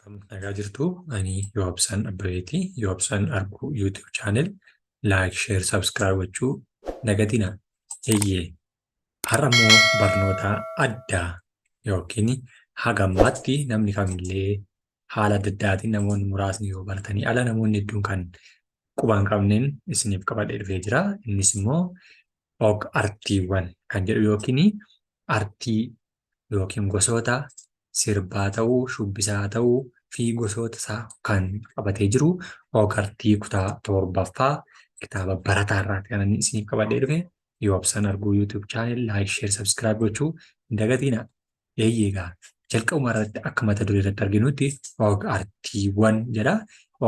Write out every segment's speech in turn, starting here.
Nagaa jirtu ani Yoobsaan Abbabeetii. Yoobsaan Arguu YouTube channel like, share, subscribe gochuu dagatina. Eeyyee har'a immoo barnoota addaa yookiin haga ammaatti namni kamillee haala adda addaatiin namoonni muraasni yoo baratanii ala namoonni hedduun kan quba hin qabneen isiniif qabadhee dhufee jira. Innis immoo og-artiiwwan kan jedhu yookiin artii yookiin gosoota sirbaa ta'uu, shubbisaa ta'uu fi gosoota isaa kan qabatee jiru og-artii kutaa torbaffaa kitaaba barataa irraati kan inni isiniif qabadhee dhufe. Yoobsaan Arguu YouTube channel like, share, subscribe gochuu hin dagatinaa. Eeyyeegaa jalqabuma irratti akka mata duree irratti arginutti og-artiiwwan jedha.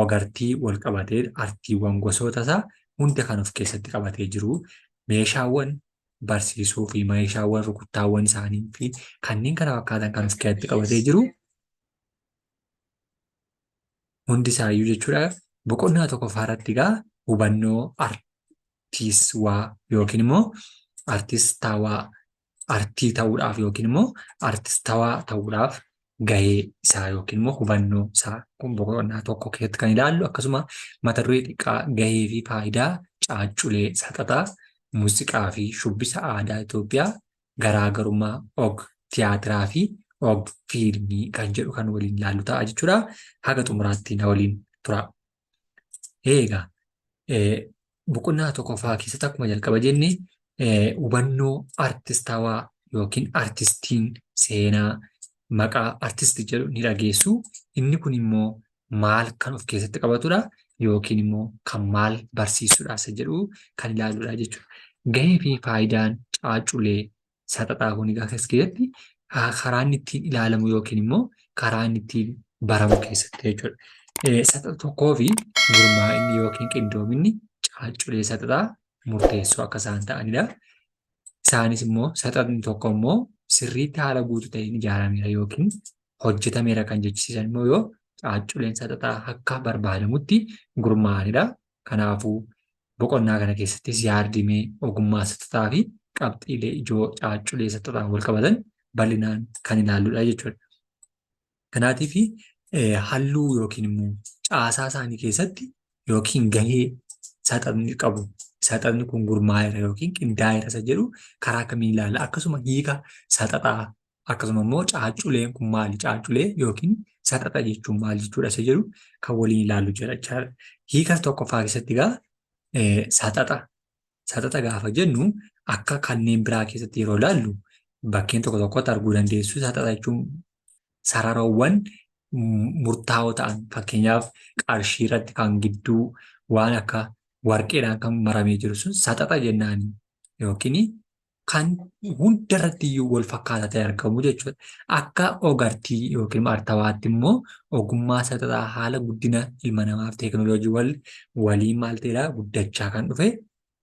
Og-artii wal qabatee artiiwwan gosoota isaa hunda kan of keessatti qabatee jiru. Meeshaawwan barsiisuu fi meeshaawwan rukuttaawwan isaanii fi kanneen kana fakkaatan kan of keessatti qabatee jiru. Hundi isaayyuu jechuudha. Boqonnaa tokkoffaa irratti egaa hubannoo artiiswaa yookiin immoo artistaawaa artii ta'uudhaaf yookiin immoo artistawaa ta'uudhaaf gahee isaa yookiin immoo hubannoo isaa kun boqonnaa tokko keessatti kan ilaallu akkasuma mata duree xiqqaa gahee fi faayidaa caacculee saxaxaa muuziqaa fi shubbisa aadaa Itoophiyaa garaagarummaa og-tiyaatiraa fi og-fiilmii kan jedhu kan waliin ilaallu ta'a jechuudha. Haga xumuraatti na waliin tura. Eegaa boqonnaa tokkoffaa keessatti akkuma jalqaba jenne hubannoo artistawaa yookiin artistiin seenaa maqaa artistii jedhu ni dhageessu. Inni kun immoo maal kan of keessatti qabatudha yookiin immoo kan maal barsiisudha isa jedhu kan ilaalludha jechuudha. Gahee fi faayidaan caacculee saxaxaa kun egaa keessatti karaa inni ittiin ilaalamu yookiin immoo karaa inni ittiin baramu keessatti jechuudha. Saxaxa tokkoo fi gurmaa'inni yookiin qindoominni caacculee saxaxaa murteessoo akka isaan ta'anidha. Isaanis immoo saxaxni tokko immoo sirriitti haala guutuu ta'een ijaarameera yookiin hojjetameera kan jechisiisan immoo yoo caacculeen saxaxaa akka barbaadamutti gurmaa'anidha. Kanaafuu boqonnaa kana keessattis yaadrimee ogummaa saxaxaa fi qabxiilee ijoo caacculee saxaxaa wal qabatan bal'inaan kan ilaalludha jechuudha. Kanaatiif halluu yookiin immoo caasaa isaanii keessatti yookiin gahee saxaxni qabu saxaxni kun gurmaa'eera yookiin qindaa'eera isa jedhu karaa kamiin ilaalla akkasuma hiika saxaxaa akkasuma immoo caacculeen kun maali caacculee yookiin saxaxa jechuun maal jechuudha isa jedhu kan waliin ilaallu jechuudha. Hiika tokkoffaa keessatti egaa saxaxa gaafa jennu akka kanneen biraa keessatti yeroo ilaallu bakkeen tokko tokkotti arguu dandeessu. Saxaxa jechuun sararoowwan murtaa'oo ta'an fakkeenyaaf qarshii irratti kan gidduu waan akka warqeedhaan kan maramee jiru sun saxaxa jennaan yookiin kan hunda irratti iyyuu wal fakkaataa ta'e argamu jechuudha. Akka og-artii yookiin artawaatti immoo ogummaa saxaxaa haala guddina ilma namaaf teekinooloojii waliin maal ta'edha guddachaa kan dhufe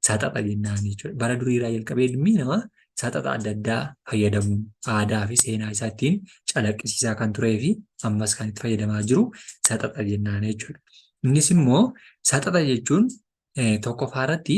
saxaxa jennaan jechuudha. Bara duriirraa jalqabee ilmi namaa saxaxa adda addaa fayyadamuun aadaa fi seenaa isaa ittiin calaqqisiisaa kan turee fi ammas kan itti fayyadamaa jiru saxaxa jennaan jechuudha. Innis immoo saxaxa jechuun tokkoffaa irratti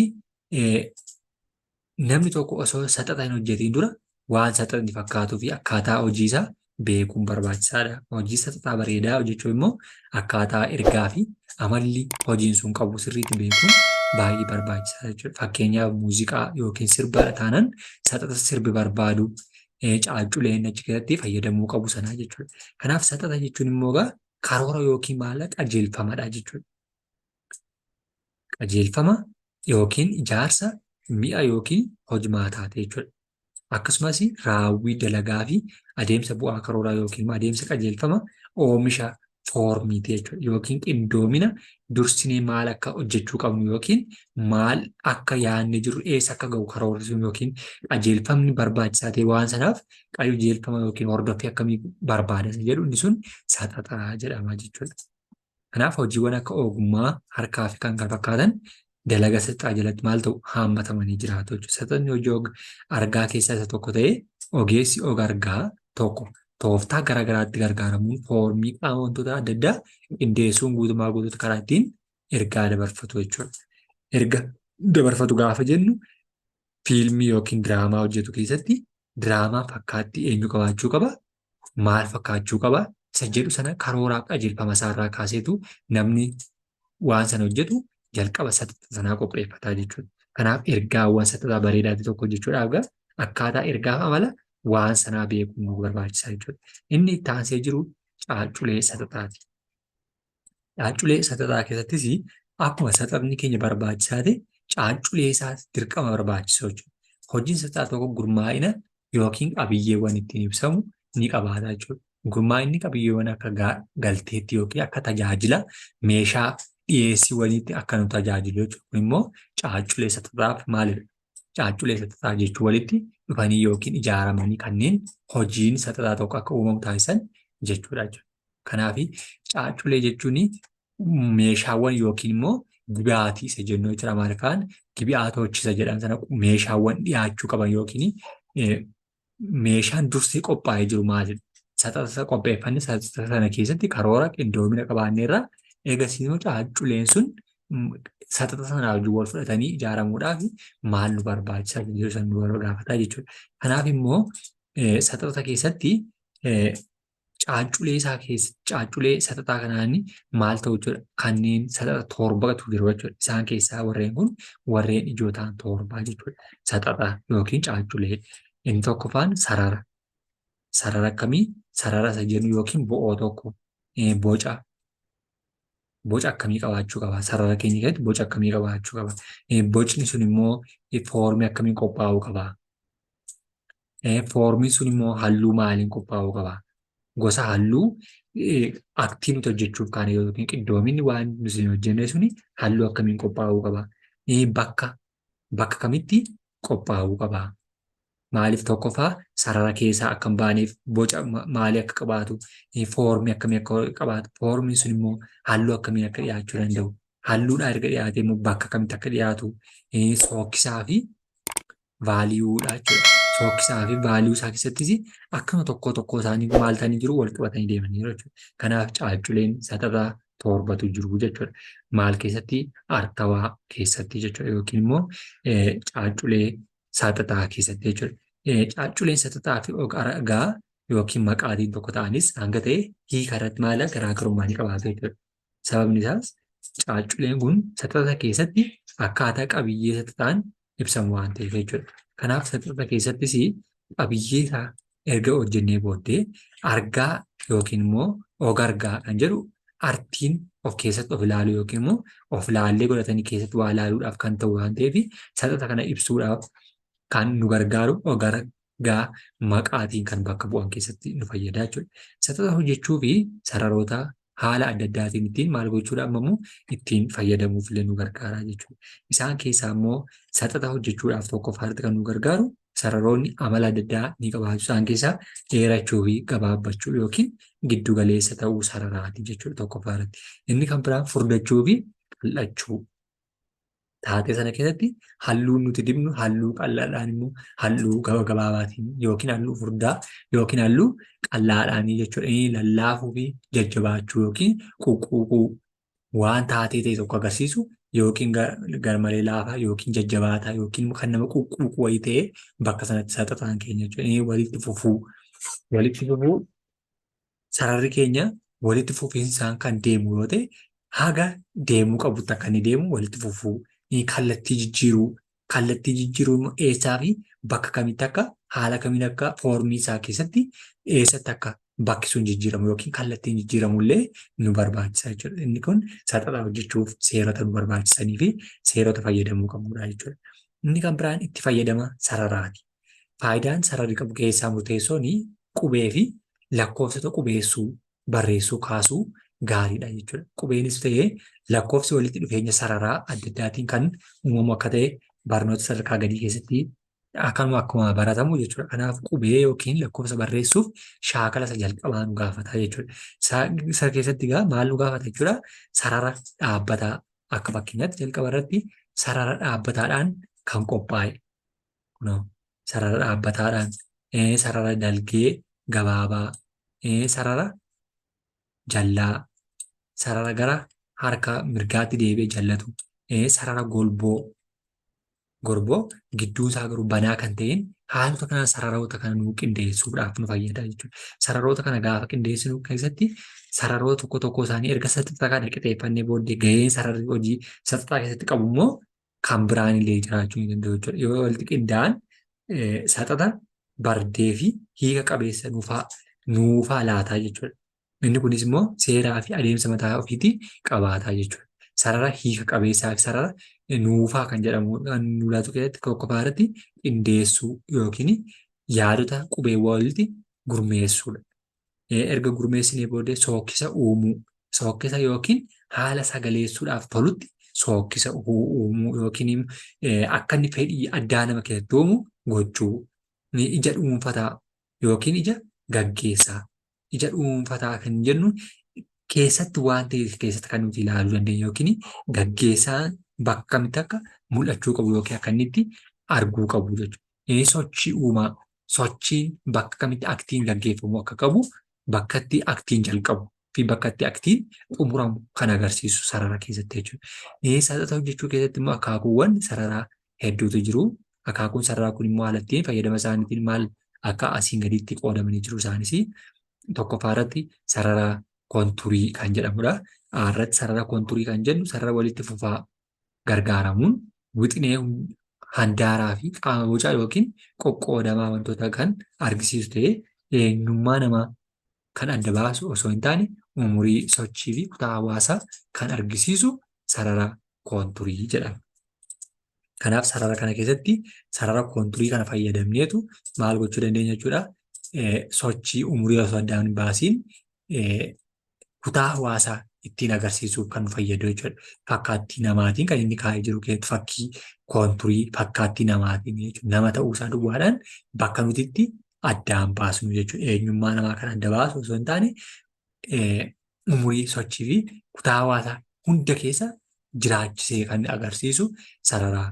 namni tokko osoo saxaxa hin hojjetiin dura waan saxaxni fakkaatuu fi akkaataa hojii isaa beekuun barbaachisaadha. Hojii saxaxaa bareedaa hojjechuun immoo akkaataa ergaa fi amalli hojiin sun qabu sirriitti beekuun baay'ee barbaachisaa jechuudha. Fakkeenyaaf muuziqaa yookiin sirbaadha taanaan saxaxa sirbi barbaadu caacculeen achi keessatti fayyadamuu qabu sanaa jechuudha. Kanaaf saxaxa jechuun immoo karoora yookiin maala qajeelfamadha jechuudha. Qajeelfama yookiin ijaarsa mi'a yookiin hojmaataa jechuudha. Akkasumas raawwii dalagaa fi adeemsa bu'aa karooraa yookiin adeemsa qajeelfama oomisha foormiiti jechuudha. Yookiin qindoomina dursinee maal akka hojjechuu qabnu yookiin maal akka yaadne jiru eessa akka gahu karoorri sun yookiin qajeelfamni barbaachisaa ta'e waan sanaaf qajeelfama yookiin hordoffii akkamii barbaada jedhu inni sun saxaxaa jedhama jechuudha. Kanaaf hojiiwwan akka ogummaa harkaa fi kan kana fakkaatan dalaga saxaxaa jalatti maal ta'u haammatamanii jiraatu jechuudha. Saxaxni hojii argaa keessaa isa tokko ta'ee ogeessi og-argaa tokko tooftaa garaagaraatti gargaaramuun foormii qaama wantoota adda addaa qindeessuun guutumaa guutuutti karaa ittiin ergaa dabarfatu jechuudha. Erga dabarfatu gaafa jennu fiilmii yookiin diraamaa hojjetu keessatti diraamaa fakkaattii eenyu qabaachuu qaba? Maal fakkaachuu qaba? isa jedhu sana karooraa qajeelfama isaarraa kaaseetu namni waan sana hojjetu jalqaba saxaxa sanaa qopheeffataa jechuudha. Kanaaf ergaawwan saxaxaa bareedaati tokko jechuudhaaf akkaataa ergaaf amala waan sanaa beekuun nu barbaachisaa jechuudha. Inni itti aansee jiru caacculee saxaxaati. Caacculee saxaxaa keessattis akkuma saxaxni keenya barbaachisaa ta'e caacculee isaas dirqama barbaachisoo jechuudha. Hojiin saxaxaa tokko gurmaa'ina yookiin qabiyyeewwan ittiin ibsamu ni qabaata jechuudha. Gurmaa'inni qabiyyeewwan akka galteetti yookiin akka tajaajila meeshaa dhiyeessiiwwaniitti akka nu tajaajilu jechuudha. Kun immoo caacculee saxaxaaf maalidha? Caacculee saxaxaa jechuun walitti dhufanii yookiin ijaaramanii kanneen hojiin saxaxaa tokko akka uumamu taasisan jechuudha. Kanaaf caacculee jechuun meeshaawwan yookiin immoo dibaatii isa jennu jechuudha. Amaariffaan dibaatochisa jedhan sana meeshaawwan dhiyaachuu qaban yookiin meeshaan dursee qophaa'ee jiru maalidha? Saxaxa qopheeffanne saxaxa sana keessatti karoora qindoomina qabaanneerra eegasii immoo caacculeen sun saxaxa sanaa wajjin wal fudhatanii ijaaramuudhaaf maal nu barbaachisa jedhu san nu gaafataa jechuudha. Kanaaf immoo saxaxa keessatti caacculee saxaxaa kanaan maal ta'u jechuudha. Kanneen saxaxa torbatu jiru jechuudha. Isaan keessaa warreen kun warreen ijoo ta'an torbaa jechuudha. Saxaxa yookiin caacculee. Inni tokkoffaan sarara. Sarara akkamii? Sarara isa jennu yookiin bo'oo tokko boca akkamii qabaachuu qaba? Sarara keenya keessatti boca akkamii qabaachuu qaba? Bocni sun immoo foormii akkamiin qophaa'uu qaba? Foormiin sun immoo halluu maaliin qophaa'uu qaba? Gosa halluu aktii nuti hojjechuuf kaane yookiin qindoominni waan nuti hojjenne suni halluu akkamiin qophaa'uu qaba? Bakka kamitti qophaa'uu qaba? Maaliif tokkoffaa sarara keessaa akka hin baaneef boca maalii akka qabaatu, foormii akkamii akka qabaatu, foormiin sun immoo halluu akkamiin akka dhiyaachuu danda'u, halluudhaa erga dhiyaate immoo bakka kamitti akka dhiyaatu, sookkisaa fi vaaliyuudha jechuudha. Sookkisaa fi vaaliyuu isaa keessattis akkuma tokko isaanii maal ta'anii jiru wal qabatanii deemanii jiru jechuudha. Kanaaf caacculeen saxaxaa torbatu jiru jechuudha. Maal keessatti? Artawaa keessatti jechuudha yookiin immoo caacculee saxaxaa keessatti jechuudha. Caacculeen saxaxaa fi ogaraa yookiin maqaatiin tokko ta'anis hanga ta'e hiika irratti maala garaagarummaa ni qabaatu jechuudha. Sababni isaas caacculeen kun saxaxa keessatti akkaataa qabiyyee saxaxaan ibsamu waan ta'eef jechuudha. Kanaaf saxaxa keessattis qabiyyee isaa erga hojjennee booddee argaa yookiin immoo ogargaa kan jedhu artiin of keessatti of ilaalu yookiin immoo of ilaallee godhatanii keessatti waa ilaaluudhaaf kan ta'u waan ta'eef saxaxa kana ibsuudhaaf kan nu gargaaru ogargaa maqaatiin kan bakka bu'an keessatti nu fayyada jechuudha. Saxaxa hojjechuu fi sararoota haala adda addaatiin ittiin maal gochuudhaaf immoo ittiin fayyadamuuf illee nu gargaara jechuudha. Isaan keessaa immoo saxaxa hojjechuudhaaf tokkoffaatti kan nu gargaaru sararoonni amala adda addaa ni qabaatu. Isaan keessaa dheerachuu fi gabaabbachuu yookiin giddu galeessa ta'uu sararaati jechuudha tokkoffaatti. Inni kan biraan furdachuu fi qal'achuu. Taatee sana keessatti halluun nuti dibnu halluu qal'aadhaan immoo halluu gabaabaatiin yookiin halluu furdaa yookiin halluu qal'aadhaanii jechuudha. Lallaafuu fi jajjabaachuu yookiin quqquuquu waan taatee ta'e tokko agarsiisu yookiin garmalee laafaa yookiin jajjabaataa yookiin kan nama quqquuqu wayii ta'ee bakka sanatti saxaxaan keenya jechuudha. Walitti fufuu sararri keenya walitti fufiinsaan kan deemu yoo ta'e haga deemuu qabutti akka inni deemu walitti fufuu. Kallattii jijjiiruu eessaa fi bakka kamitti akka haala kamiin akka foormii isaa keessatti eessatti akka bakki sun jijjiiramu yookiin kallattiin jijjiiramu illee nu barbaachisa jechuudha. Inni kun saxaxa hojjechuuf seerota nu barbaachisanii fi seerota fayyadamuu qabnudha jechuudha. Inni kan biraan itti fayyadama sararaati. Faayidaan sararri qabu keessaa murteessoon qubee fi lakkoofsota qubeessuu, barreessuu, kaasuu gaariidha jechuudha. Qubeenis ta'ee lakkoofsi walitti dhufeenya sararaa adda addaatiin kan uumamu akka ta'e barnoota sadarkaa gadii keessatti akkuma baratamu jechuudha. Kanaaf qubee yookiin lakkoofsa barreessuuf shaakala isa jalqabaa nu gaafata jechuudha. Isa keessatti maal nu gaafata jechuudha? Sarara dhaabbataa akka fakkeenyaatti jalqaba irratti sarara dhaabbataadhaan kan qophaa'e. Sarara dhaabbataadhaan, sarara dalgee gabaabaa, sarara jallaa, sarara gara harka mirgaatti deebi'ee jallatu, sarara golboo, Gorboo gidduun isaa garuu banaa kan ta'een haalota kanaan sararoota kana nuu qindeessuudhaaf nu fayyada jechuudha. Sararoota kana gaafa qindeessinu keessatti sararoota tokko tokko isaanii erga saxaxa kana qixeeffannee booddee gaheen sararri hojii saxaxaa keessatti qabu immoo kan biraan illee jiraachuu ni danda'u jechuudha. Yoo walitti qindaa'an saxaxa bardee fi hiika qabeessa nuufaa laataa jechuudha. Inni kunis immoo seeraa fi adeemsa mataa ofiitii qabaataa jechuudha. Sarara hiika qabeessaa fi sarara nuufaa kan jedhamu nu laatu keessatti qofa irratti qindeessuu yookiin yaadota qubeewwan walitti gurmeessuudha. Erga gurmeessinee booddee sookkisa uumuu. Sookkisa yookiin haala sagaleessuudhaaf tolutti sookkisa uumuu yookiin akka inni fedhii addaa nama keessatti uumu gochuu. Ija dhuunfataa yookiin ija gaggeessaa. Ija dhuunfataa kan jennu keessatti waan ta'e keessatti kan nuti ilaaluu dandeenya yookiin gaggeessaan bakka kamitti akka mul'achuu qabu yookiin akka inni itti arguu qabu jechuudha. Sochii uumaa. Sochiin bakka kamitti aktiin gaggeeffamu akka qabu bakka itti aktiin jalqabu fi bakka itti aktiin xumuramu kan agarsiisu sarara keessatti jechuudha. Saxaxa hojjechuu keessatti immoo akaakuuwwan sararaa hedduutu jiru. Akaakuun sararaa kun immoo haala ittiin fayyadama isaaniitiin maal akka asiin gaditti qoodamanii jiru isaanis tokkoffaa irratti sarara konturii kan jedhamudha. Irratti sarara konturii kan jennu sarara walitti fufaa gargaaramuun wixinee handaaraa fi qaama bocaa yookiin qoqqoodamaa wantoota kan argisiisu ta'ee eenyummaa namaa kan adda baasu osoo hin taane umurii sochii fi kutaa hawaasaa kan argisiisu sarara konturii jedhama. Kanaaf sarara kana keessatti sarara konturii kana fayyadamneetu maal gochuu dandeenya jechuudha. Sochii umurii osoo addaan hin baasiin kutaa hawaasaa ittiin agarsiisuuf kan nu fayyadu jechuudha. Fakkaattii namaatiin kan inni kaa'ee jiru keessatti fakkii konturii fakkaattii namaatiin jechuudha. Nama ta'uu isaa duwwaadhaan bakka nuti itti addaan baasnu jechuudha. Eenyummaa namaa kan adda baasu osoo hin taane umurii sochii fi kutaa hawaasaa hunda keessa jiraachisee kan agarsiisu sarara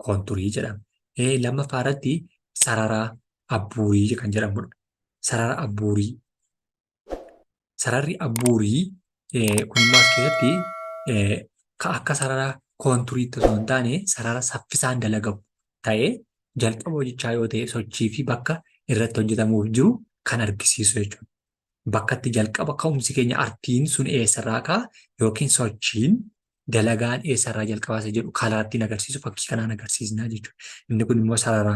konturii jedhama. Lammaffaa irratti sarara abbuurii kan jedhamudha. Sarara abbuurii. Sararri abbuurii kun immoo as keessatti akka sarara konturiitti osoo hin taane sarara saffisaan dalagamu ta'ee jalqaba hojjechaa yoo ta'e sochii fi bakka irratti hojjetamuuf jiru kan argisiisu jechuudha. Bakka itti jalqaba ka'umsi keenya artiin sun eessarraa ka'a yookiin sochiin dalagaan eessarraa jalqabaa isa jedhu kalaattiin agarsiisu fakkii kanaan agarsiisnaa jechuudha. Inni kun immoo sarara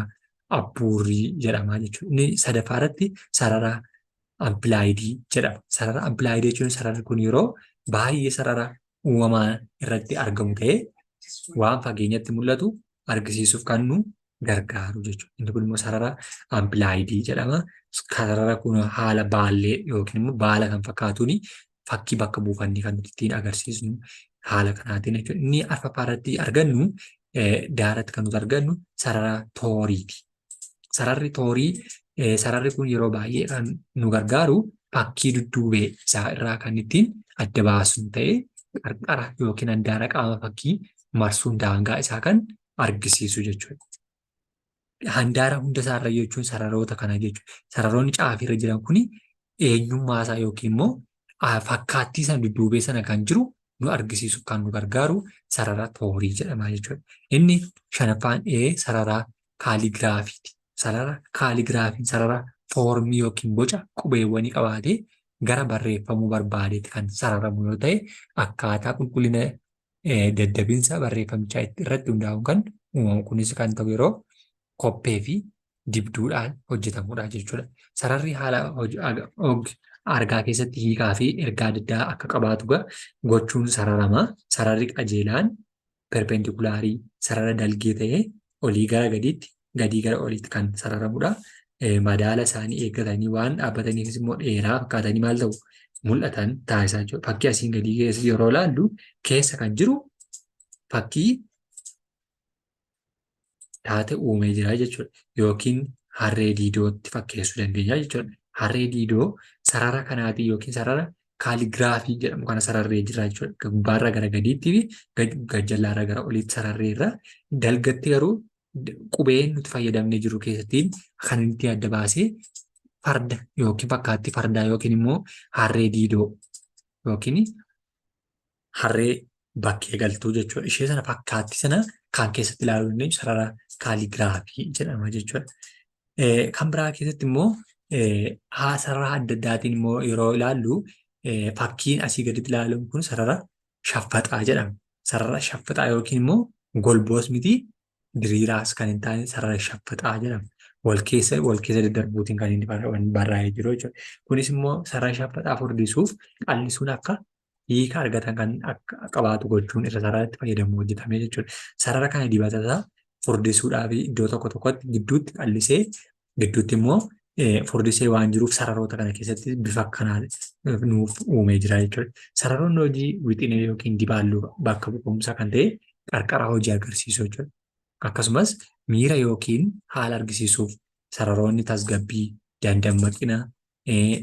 abbuurii jedhama jechuudha. Inni sadaffaa irratti sarara ampilaayidii jedhama. Sarara ampilaayidii jechuun sararri kun yeroo baay'ee sarara uumamaa irratti argamu ta'ee waan fageenyatti mul'atu argisiisuuf kan nu gargaaru jechuudha. Inni kun immoo sarara ampilaayidii jedhama. Sarara kun haala baallee yookiin immoo baala kan fakkaatuun fakkii bakka buufannee kan nuti ittiin agarsiisnu haala kanaatiin jechuudha. Inni arfaffaa irratti argannu daaratti kan nuti argannu sarara tooriiti. Sararri toorii sararri kun yeroo baay'ee kan nu gargaaru fakkii dudduubee isaa irraa kan ittiin adda baasnu ta'ee qarqara yookiin handaara qaama fakkii marsuun daangaa isaa kan argisiisu jechuudha. Handaara hunda isaarra jechuun sararoota kana jechuudha. Sararoonni caafiirra jiran kun eenyummaa isaa yookiin immoo fakkaattii sana dudduubee sana kan jiru nu argisiisuuf kan nu gargaaru sarara toorii jedhama jechuudha. Inni shanaffaan sarara kaaligiraafiiti. Sarara kaaligiraafiin sarara foormii yookiin boca qubeewwanii qabaatee gara barreeffamuu barbaadeetti kan sararamu yoo ta'e akkaataa qulqullina daddabinsa barreeffamichaa irratti hundaa'uun kan uumamu. Kunis kan ta'u yeroo koppee fi dibduudhaan hojjetamudha jechuudha. Sararri haala argaa keessatti hiikaa fi ergaa adda addaa akka qabaatu gochuun sararama. Sararri qajeelaan perpendikulaarii sarara dalgee ta'ee olii gara gadiitti gadii gara oliitti kan sararamudha. Madaala isaanii eeggatanii waan dhaabbataniifis immoo dheeraa fakkaatanii maal ta'u mul'atan taasisaa jechuudha. Fakkii asiin gadii keessa yeroo ilaallu keessa kan jiru fakkii taate uumee jira jechuudha. Yookiin harree diidootti fakkeessuu dandeenya jechuudha. Harree diidoo sarara kanaatiin yookiin sarara kaaligiraafii jedhamu kana sararree jira jechuudha. Gubbaarraa gara gadiitti fi gajjallaarraa gara oliitti sararreerra dalgatti garuu qubeen nuti fayyadamnee jiru keessattiin kan inni adda baasee farda yookiin fakkaattii fardaa yookiin immoo harree diidoo yookiin harree bakkee galtuu jechuudha. Ishee sana fakkaatti sana kan keessatti ilaaluu dandeenyu sarara kaaligiraafii jedhama jechuudha. Kan biraa keessatti immoo sarara adda addaatiin immoo yeroo ilaallu fakkiin asii gaditti ilaaluun kun sarara shaffaxaa jedhama. Sarara shaffaxaa yookiin immoo golboos miti diriiraas kan hin taane sarara shaffaxaa jedhama. Wal keessa daddarbuutiin kan inni barraa'ee jiru jechuudha. Kunis immoo sarara shaffaxaa furdisuuf qal'isuun akka hiika argatan kan akka qabaatu gochuun irra sararaatti fayyadamu hojjetamee jechuudha. Sarara kana dibata furdisuudhaaf iddoo tokko tokkotti gidduutti qal'isee gidduutti immoo furdisee waan jiruuf sararoota kana keessatti bifa akkanaan nuuf uumee jira jechuudha. Sararoonni hojii wixinee yookiin dibaalluu bakka bu'umsa kan ta'e qarqara hojii agarsiisu jechuudha. Akkasumas miira yookiin haala argisiisuuf sararoonni tasgabbii, dandammaqina,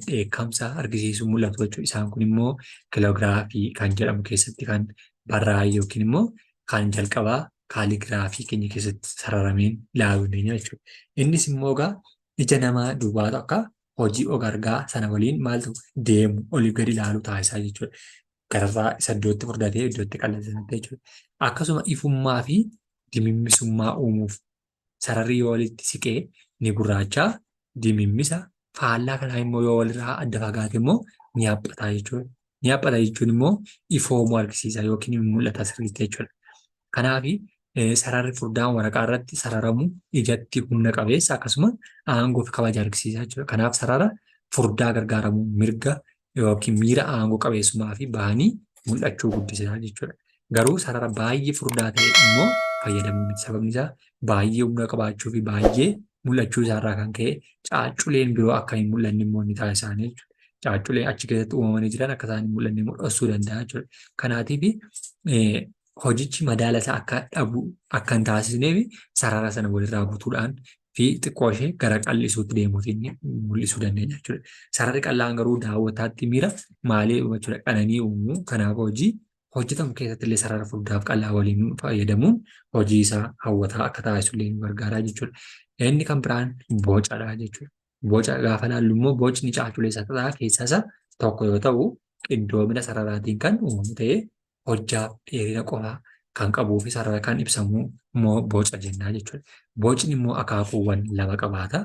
dheekkamsa argisiisuu mul'atu jechuudha. Isaan kun immoo kiloogiraafii kan jedhamu keessatti kan barraa'an yookiin immoo kan jalqabaa kaaligiraafii keenya keessatti sararameen ilaaluu dandeenya jechuudha. Innis immoo egaa ija namaa duwwaatu akka hojii ogargaa sana waliin maaltu deemu olii gadi ilaaluu taasisaa jechuudha. Gararraa isa iddootti furdatee iddootti qal'atan jechuudha. Akkasuma ifummaa fi dimimmisummaa uumuuf sararri yoo walitti siqee ni gurraachaa, dimimmisa. Faallaa kanaa immoo yoo walirraa adda fagaate immoo ni haphataa jechuudha. Ni haphata jechuun immoo ifoomuu argisiisa yookiin mul'ata sirriitti jechuudha. Kanaaf sararri furdaan waraqaa irratti sararamu ijatti humna qabeessa akkasuma aangoo fi kabaja argisiisa jechuudha. Kanaaf sarara furdaa gargaaramuun mirga yookiin miira aangoo qabeessummaa fi bahanii mul'achuu guddisa jechuudha. Garuu sarara baay'ee furdaa ta'e immoo fayyadamuu miti. Sababni isaa baay'ee humna qabaachuu fi baay'ee mul'achuu isaarraa kan ka'e caacculeen biroo akka hin mul'anne immoo ni taasisan jechuudha. Caacculeen achi keessatti uumamanii jiran akka isaan hin mul'anne mul'isuu danda'a jechuudha. Kanaatiif hojichi madaala isaa akka dhabu akka hin taasisneef sarara sana walirraa butuudhaan fi xiqqoo ishee gara qal'isuutti deemuutiin mul'isuu dandeenya jechuudha. Sararri qal'aan garuu daawwataatti miira maalii jechuudha qananii uumuu. Kanaaf hojii hojjetamu keessatti illee sarara furdaaf qal'aa waliin fayyadamuun hojii isaa hawwataa akka taasisu illee nu gargaara jechuudha. Inni kan biraan bocadha jechuudha. Boca gaafa ilaallu immoo bocni caacculee saxaxaa keessaa isa tokko yoo ta'u qindoomina sararaatiin kan uumamu ta'ee hojjaa dheerina qofaa kan qabuu fi sarara kan ibsamu immoo boca jennaa jechuudha. Bocni immoo akaakuuwwan lama qabaata.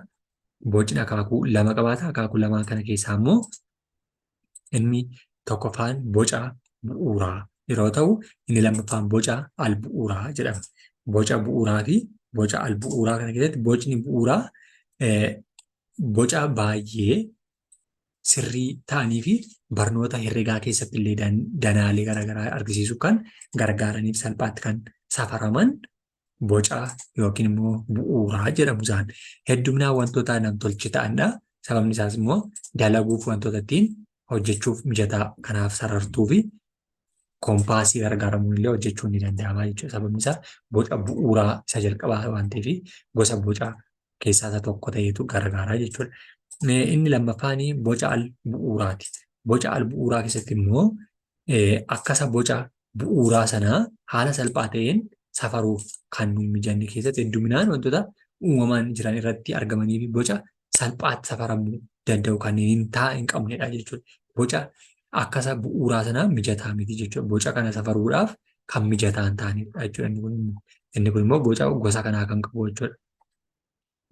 Bocni akaakuu lama qabaata. Akaakuu lamaan kana keessaa immoo inni tokkoffaan boca bu'uuraa yeroo ta'u, inni lammaffaan boca albu'uuraa jedhama. Boca bu'uuraa fi boca albu'uuraa kana keessatti bocni bu'uuraa boca baay'ee sirrii ta'anii fi barnoota herregaa keessatti illee danaalee garaagaraa argisiisuuf kan gargaaraniif salphaatti kan safaraman boca yookiin immoo bu'uuraa jedhamu isaan. Hedduminaan wantoota nam-tolchee ta'anidha. Sababni isaas immoo dalaguuf wantoota ittiin hojjechuuf mijataa kanaaf sarartuu fi koompaasii gargaaramuun illee hojjechuun ni danda'ama jechuudha. Sababni isaa boca bu'uuraa isa jalqabaa waan ta'eef gosa boca keessaa isa tokko ta'etu gargaara jechuudha. Inni lammaffaan boca albu'uuraati. Boca albu'uuraa keessatti immoo akkasa boca bu'uuraa sanaa haala salphaa ta'een safaruuf kan nu mijanne keessatti hedduminaan wantoota uumamaan jiran irratti argamanii fi boca salphaatti safaramuu danda'u kanneen hin qabnedha jechuudha. Boca akkasa bu'uuraa sanaa mijataa miti jechuudha. Boca kana safaruudhaaf kan mijataa hin taanedha jechuudha. Inni kun immoo boca gosa kanaa kan qabu jechuudha.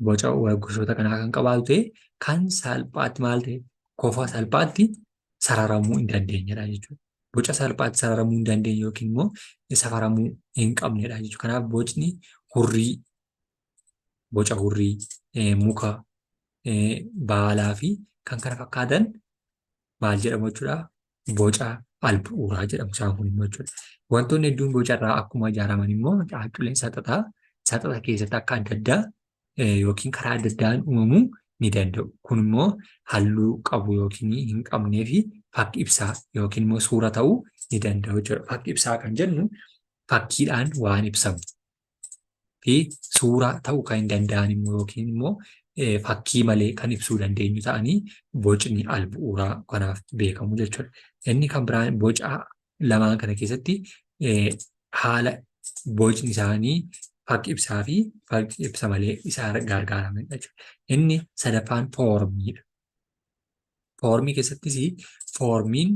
Boca gosoota kanaa kan qabaatu ta'e kan salphaatti maal ta'e qofa salphaatti sararamuu hin dandeenyedha jechuudha. Boca salphaatti sararamuu hin dandeenye yookiin immoo safaramuu hin qabnedha jechuudha. Kanaaf bocni hurrii, boca hurrii, muka, baalaa fi kan kana fakkaatan maal jedhamu jechuudha? Boca albu'uuraa jedhamu isaan kun immoo jechuudha. Wantoonni hedduun bocarraa akkuma ijaaraman immoo caacculeen saxaxa keessatti akka adda addaa yookiin karaa adda addaan uumamuu ni danda'u. Kun immoo halluu qabu yookiin hin qabnee fi fakki ibsaa yookiin immoo suura ta'uu ni danda'u jechuudha. Fakki ibsaa kan jennu fakkiidhaan waan ibsamu fi suura ta'uu kan hin danda'an immoo yookiin immoo fakkii malee kan ibsuu dandeenyu ta'anii bocni albu'uuraa kanaaf beekamu jechuudha. Inni kan biraan boca lamaan kana keessatti haala bocni isaanii fakki ibsaa fi fakki ibsa malee isaa gargaaramanidha jechuudha. Inni sadaffaan foormiidha. Foormii keessattis foormiin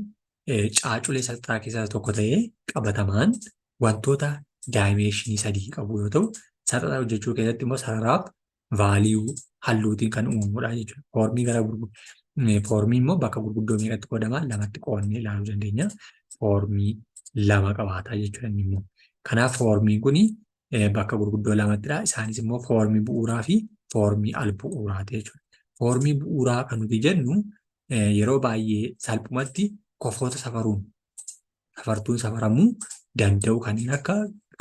caaculee salphaa keessaa tokko ta'ee qabatamaan wantoota daayimeeshinii sadii qabu yoo ta'u, salphaa hojjechuu keessatti immoo sararaaf vaaliyuu halluutiin kan uumamudha jechuudha. Foormii immoo bakka gurguddoo meeqatti qoodama? Lamatti qoodnee ilaaluu dandeenya. Foormii lama qabaata jechuudha inni immoo. Kanaaf foormiin kuni bakka gurguddoo lamattidha. Isaanis immoo foormii bu'uuraa fi foormii al-bu'uuraati jechuudha. Foormii bu'uuraa kan nuti jennu yeroo baay'ee salphumatti kofoota safartuun safaramuu danda'u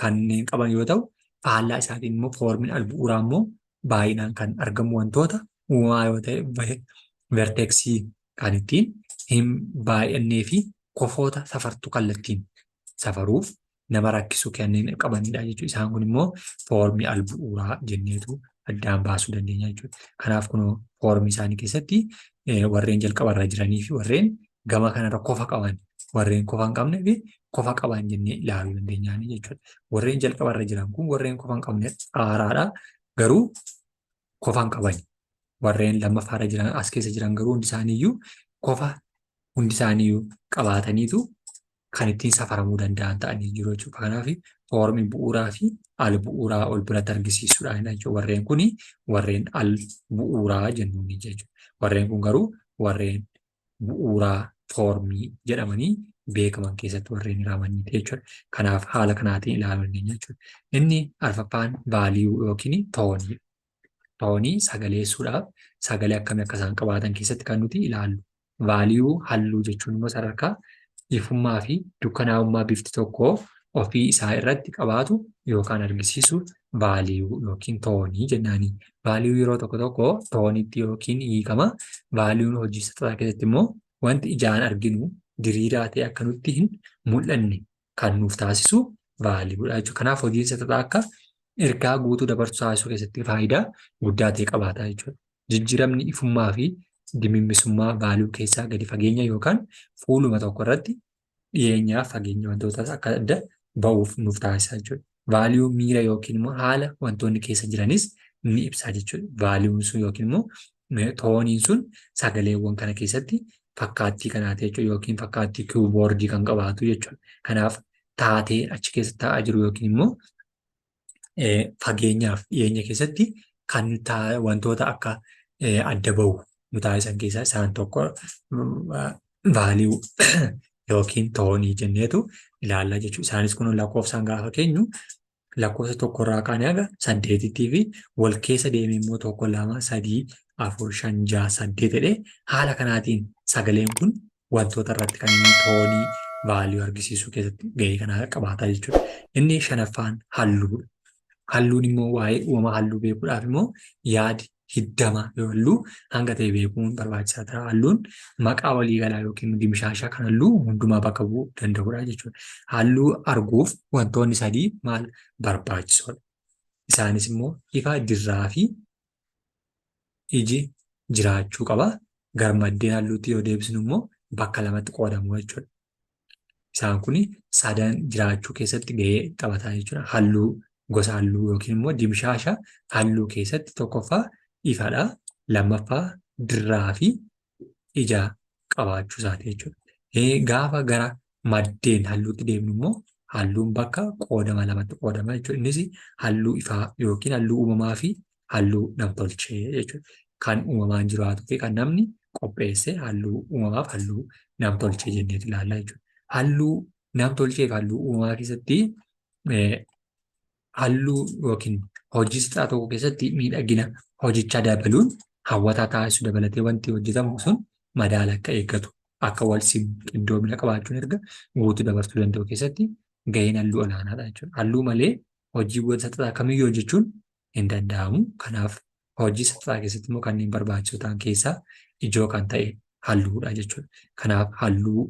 kanneen qaban yoo ta'u, faallaa isaatiin immoo foormiin al-bu'uuraa immoo baay'inaan kan argamu wantoota uumamaa yoo ta'e, verteeksii kan ittiin hin baay'annee fi kofoota safartuu kallattiin safaruuf nama rakkisu kanneen qabanidha jechuudha. Isaan kun immoo foormii al-bu'uuraa jenneetu addaan baasuu dandeenya jechuudha. Kanaaf kun foormii isaanii keessatti warreen jalqabarra jiranii fi warreen gama kanarra kofa qaban, warreen kofa hin qabnee fi kofa qaban jennee ilaaluu dandeenya jechuudha. Warreen jalqabarra jiran kun warreen kofa hin qabne haaraadha. Garuu kofa hin qaban. Warreen lammaffaarra jiran as keessa jiran garuu hundi isaaniiyyuu qabaataniitu kan ittiin safaramuu danda'an ta'anii jiru jechuudha. Kanaaf foormii bu'uuraa fi al-bu'uuraa ol biratti argisiisuudha jechuudha. Warreen kun warreen al-bu'uuraa jennuun jechuudha. Warreen kun garuu warreen bu'uuraa foormii jedhamanii beekaman keessatti warreen hiramanii jechuudha. Kanaaf haala kanaatiin ilaaluu dandeenya jechuudha. Inni arfaffaan vaaliyuu yookiin toonii. Toonii sagaleessuudhaaf sagalee akkamii akka isaan qabaatan keessatti kan nuti ilaallu. Vaaliyuu halluu jechuun immoo sadarkaa ifummaa fi dukkanaa'ummaa bifti tokko ofii isaa irratti qabaatu yookaan argisiisu vaaliyuu yookiin toonii jennaani. Vaaliyuu yeroo tokko tooniitti yookiin hiikama. Vaaliyuun hojii salphaa keessatti immoo wanti ijaan arginu diriiraa ta'e akka nutti hin mul'anne kan nuuf taasisu vaaliyuudha jechuudha. Kanaaf hojiin salphaa akka ergaa guutuu dabarsuu taasisuu keessatti faayidaa guddaa ta'e qabaata jechuudha. Jijjiiramni ifummaa fi dimimmisummaa vaaliyuu keessaa gadi fageenya yookaan fuuluma tokko irratti dhiyeenyaaf fageenya wantootaas akka adda ba'uuf nuuf taasisa jechuudha. Vaaliyuun miira yookiin immoo haala wantoonni keessa jiranis ni ibsa jechuudha. Vaaliyuun sun yookiin immoo tooniin sun sagaleewwan kana keessatti fakkaattii kanaati jechuudha yookiin fakkaattii kiiboordii kan qabaatu jechuudha. Kanaaf taatee achi keessa taa'aa jiru yookiin immoo fageenyaaf dhiyeenya keessatti kan wantoota akka adda ba'u nu taasisan keessaa isaan tokko vaaliyuu yookiin toonii jenneetu ilaalla jechuudha. Isaanis kun lakkoofsaan gaafa keenyu lakkoofsa tokkorraa kaanee haga 8tti fi wal keessa deemee immoo 1, 2, 3, 4, 5, 6, 8 jedhee haala kanaatiin sagaleen kun wantoota irratti kan inni toonii vaaliyuu argisiisuu keessatti gahee kana qabaata jechuudha. Inni shanaffaan halluudha. Halluun immoo waa'ee uumama halluu beekuudhaaf immoo yaadi hiddama halluu hanga ta'e beekuun barbaachisaa ta'a. Halluun maqaa waliigalaa yookiin dimshaashaa kan halluu hundumaa bakka bu'uu danda'udha jechuudha. Halluu arguuf wantoonni sadii maal barbaachisoodha? Isaanis immoo ifa dirraa fi iji jiraachuu qaba. Garmaddeen halluutti yoo deebisnu immoo bakka lamatti qoodamu jechuudha. Isaan kun sadan jiraachuu keessatti gahee taphataa jechuudha. Halluu gosa halluu yookiin immoo dimshaasha halluu keessatti tokkoffaa ifadha. Lammaffaa dirraa fi ija qabaachuu isaati jechuudha. Gaafa gara maddeen halluutti deemnu immoo halluun bakka qoodama lamatti qoodama jechuudha. Innis halluu ifaa yookiin halluu uumamaa fi halluu namtolchee jechuudha. Kan uumamaan jiraatuu fi kan namni qopheesse halluu uumamaaf halluu namtolchee jennee ilaalla jechuudha. Halluu namtolchee fi halluu uumamaa keessatti halluu yookiin hojii salphaa tokko keessatti miidhagina hojichaa dabaluun hawwataa taasisuu dabalatee wanti hojjetamu sun madaala akka eeggatu akka wal qindoomina qabaachuun erga guutuu dabarsuu danda'u keessatti gaheen halluu olaanaadha jechuudha. Halluu malee hojiiwwan salphaa kamiyyuu hojjechuun hin danda'amu. Kanaaf hojii salphaa keessatti immoo kanneen barbaachisoo ta'an keessaa ijoo kan ta'e halluudha jechuudha. Kanaaf halluu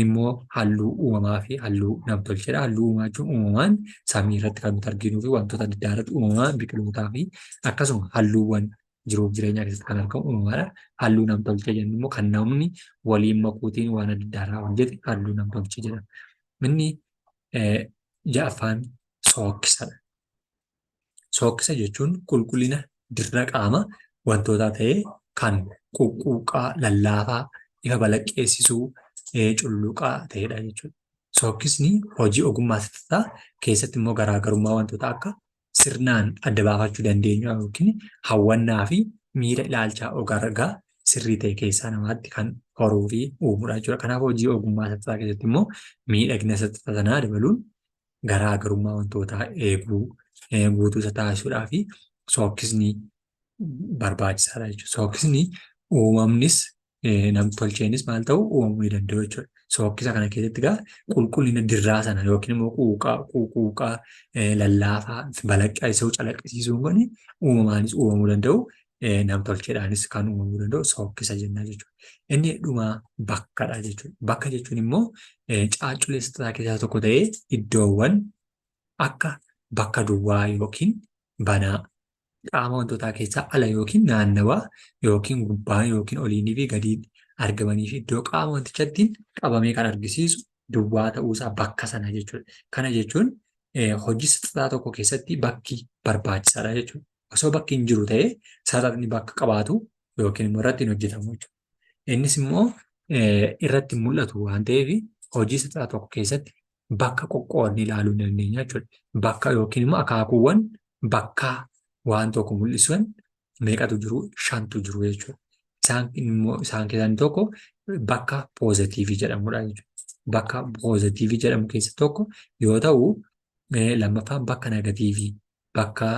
immoo halluu uumamaa fi halluu namtolcheedha. Halluu uumamaa jechuun uumamaan samii irratti kan nuti arginuu fi wantoota adda addaa irratti uumamaan biqilootaa fi akkasuma halluuwwan jiruuf jireenya keessatti kan argamu uumamaadha. Halluu namtolchee jennu immoo kan namni waliin makuutiin waan adda addaa irraa hojjete halluu namtolchee jedhama. Inni ja'affaan sookkisadha. Sookkisa jechuun qulqullina dirra qaama wantootaa ta'ee kan quqquuqaa lallaafaa ifa balaqqeessisuu culluqaa ta'edha jechuudha. Sookkisni hojii ogummaa sirriitaa keessatti immoo garaagarummaa wantoota akka sirnaan adda baafachuu dandeenyu yookiin hawwannaa fi miira ilaalchaa ogargaa sirrii ta'e keessaa namaatti kan horuu fi uumudha jechuudha. Kanaaf hojii ogummaa sirriitaa keessatti immoo miidhagina sirriitaa sanaa dabaluun garaagarummaa wantootaa eeguu guutuu isa taasisuudhaa fi sookkisni barbaachisaadha jechuudha. Sookkisni uumamnis nam-tolcheenis maal ta'u uumamuu ni danda'u jechuudha. Sookkisa kana keessatti egaa qulqullina dirraa sana yookiin immoo quuqqaa lallaafaa balaqqeessuu calaqqisiisuun kun uumamaanis uumamuu danda'u nam-tolcheedhaanis kan uumamuu danda'u sookkisa jenna jechuudha. Inni dhumaa bakkadha jechuudha. Bakka jechuun immoo caacculee sirriitaa keessaa tokko ta'ee iddoowwan akka bakka duwwaa yookiin banaa qaama wantootaa keessaa ala yookiin naannawaa yookiin gubbaa yookiin oliinii fi gadiin argamanii fi iddoo qaama wantichatti qabamee kan argisiisu duwwaa ta'uusaa bakka sana jechuudha. Kana jechuun hojii sirriitaa tokko keessatti bakki barbaachisaadha jechuudha. Osoo bakki hin jiru ta'ee sararri bakka qabaatu yookiin immoo irratti hin hojjetamu jechuudha. Innis immoo irratti hin mul'atu waan ta'eef hojii sirriitaa tokko keessatti bakka qoqqoodni ilaaluu hin dandeenya jechuudha. Bakka yookiin immoo akaakuuwwan bakkaa waan tokko mul'isan meeqatu jiru? 5tu jiru jechuudha. Isaan keessaa inni tokko bakka poozitiivii jedhamudha jechuudha. Bakka poozitiivii jedhamu keessa tokko yoo ta'u, lammaffaan bakka negatiivii, bakka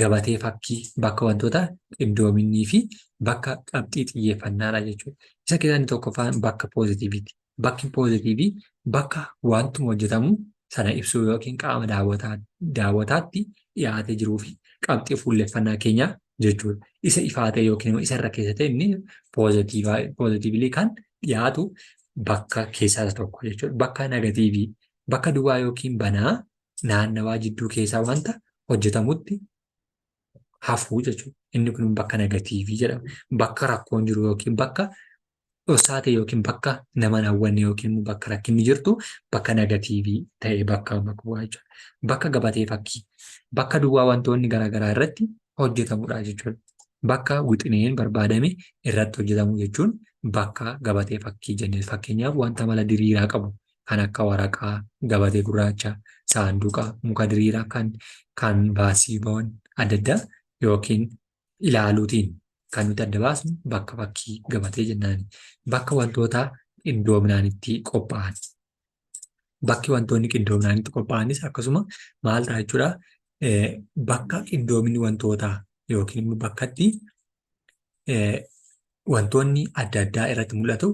gabatee fakkii, bakka wantoota qindoominii fi bakka qabxii xiyyeeffannaadha jechuudha. Isa keessaa inni tokkoffaan bakka poozitiiviiti. Bakki poozitiivii bakka wantuma hojjetamu sana ibsuu yookiin qaama daawwataatti dhiyaatee jiruu fi qabxii fuulleffannaa keenyaa jechuudha. Isa ifaa ta'e yookiin isa irra keessa ta'e inni poozitiivili kan dhiyaatu bakka keessaa isa tokko jechuudha. Bakka negatiivii bakka duwwaa yookiin banaa naannawaa jidduu keessaa wanta hojjetamutti hafuu jechuudha. Inni kun bakka negatiivii jedhama. Bakka rakkoon jiru yookiin bakka dhoksaate yookiin bakka nama hin hawwanne yookiin bakka rakkinni jirtu bakka negatiivii ta'e bakka bu'aa jechuudha. Bakka gabatee fakkii bakka duwwaa wantoonni garaagaraa irratti hojjetamudha jechuudha. Bakka wixineen barbaadame irratti hojjetamu jechuun bakka gabatee fakkii jennee fakkeenyaaf wanta mala diriiraa qabu kan akka waraqaa, gabatee gurraacha, saanduqa, muka diriiraa kan baasiiwwan adda addaa yookiin ilaaluutiin kan nuti adda baasnu bakka fakkii gabatee jennaani. Bakka wantoota qindoominaan itti qophaa'an. Bakki wantoonni qindoominaan itti qophaa'anis akkasuma maal ta'a jechuudha? Bakka qindoominni wantootaa yookiin immoo bakkatti wantoonni adda addaa irratti mul'atu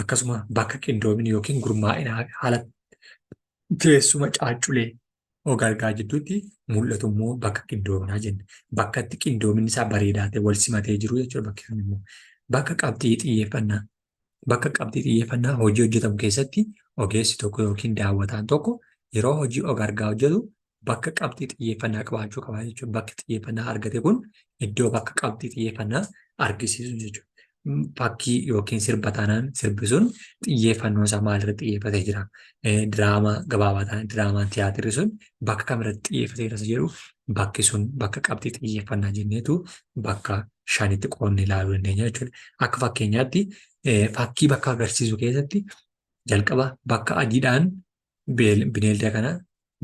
akkasuma bakka qindoominni yookiin gurmaa'ina haala teessuma caacculee ogargaa jidduutti mul'atu immoo bakka qindoominaa jenna. Bakka itti qindoominni isaa bareedaa ta'e wal simatee jiru jechuudha bakki sun immoo. Bakka qabxii xiyyeeffannaa. Bakka qabxii xiyyeeffannaa hojii hojjetamu keessatti ogeessi tokko yookiin daawwataan tokko yeroo hojii ogargaa hojjetu bakka qabxii xiyyeeffannaa qabaachuu qaba jechuudha. Bakki xiyyeeffannaa argate kun iddoo bakka qabxii xiyyeeffannaa argisiisu jechuudha. Fakkii yookiin sirba taanaan sirbi sun xiyyeeffannoo isaa maalirratti xiyyeeffatee jira? Diraamaa gabaabaa taanaan diraamaan tiyaatirri sun bakka kamirratti xiyyeeffatee jira jedhu bakki sun bakka qabxii xiyyeeffannaa jenneetu bakka 5tti qoodnee ilaaluu dandeenya jechuudha. Akka fakkeenyaatti fakkii bakka agarsiisu keessatti jalqaba bakka adiidhaan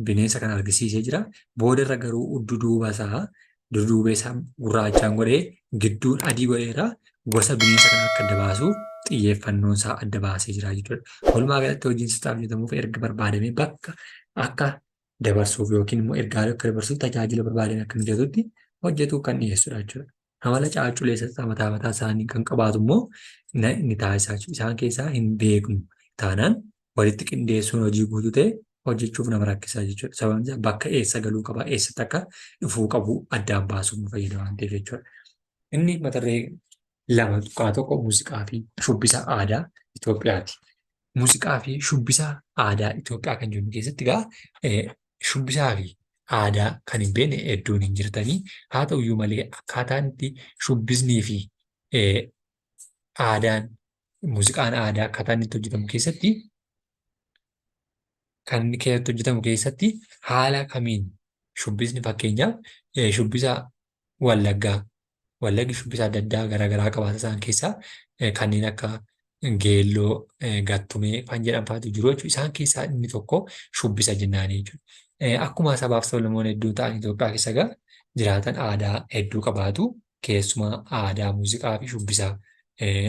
bineensa kana argisiisee jira. Boodarra garuu dudduuba isaa gurraachaan godhee gidduun adii godheera. Gosa bineensa kana akka adda baasu xiyyeeffannoon isaa adda baasee jira jechuudha. Walumaa galatti hojiin sirriitti hojjetamuuf erga barbaadamee bakka akka dabarsuuf yookiin immoo ergaalee akka dabarsuuf tajaajila barbaadamee akka mijatutti hojjetuu kan dhiyeessudha jechuudha. Amala caacculee sirriitti mataa isaanii kan qabaatu immoo ni taasisaa jechuudha. Isaan keessaa hin beeknu taanaan walitti qindeessuun hojii guutuu ta'e hojjechuuf nama rakkisaa jechuudha. Sababni isaa bakka eessa galuu qaba, eessatti akka dhufuu qabu addaan baasuuf nu fayyada waan ta'eef jechuudha. Inni mata-duree 2 tokko muuziqaa fi shubbisa aadaa Itoophiyaati. Muuziqaa fi shubbisa aadaa Itoophiyaa kan jennu keessatti egaa shubbisaa fi aadaa kan hin beekne hedduun hin jirtanii. Haa ta'uyyuu malee akkaataan itti shubbisnii fi aadaan muuziqaan aadaa akkaataan itti hojjetamu keessatti haala kamiin shubbisni fakkeenyaaf shubbisa Wallaggaa. Wallaggi shubbisa adda addaa garaagaraa qabaata isaan keessaa kanneen akka geelloo, gattumee kan jedhamfaatu jiru jechuudha. Isaan keessaa inni tokko shubbisa jennaanii jechuudha. Akkuma sabaaf sablammoonni hedduun ta'an Itoophiyaa keessa egaa jiraatan aadaa hedduu qabaatu. Keessumaa aadaa muuziqaa fi shubbisaa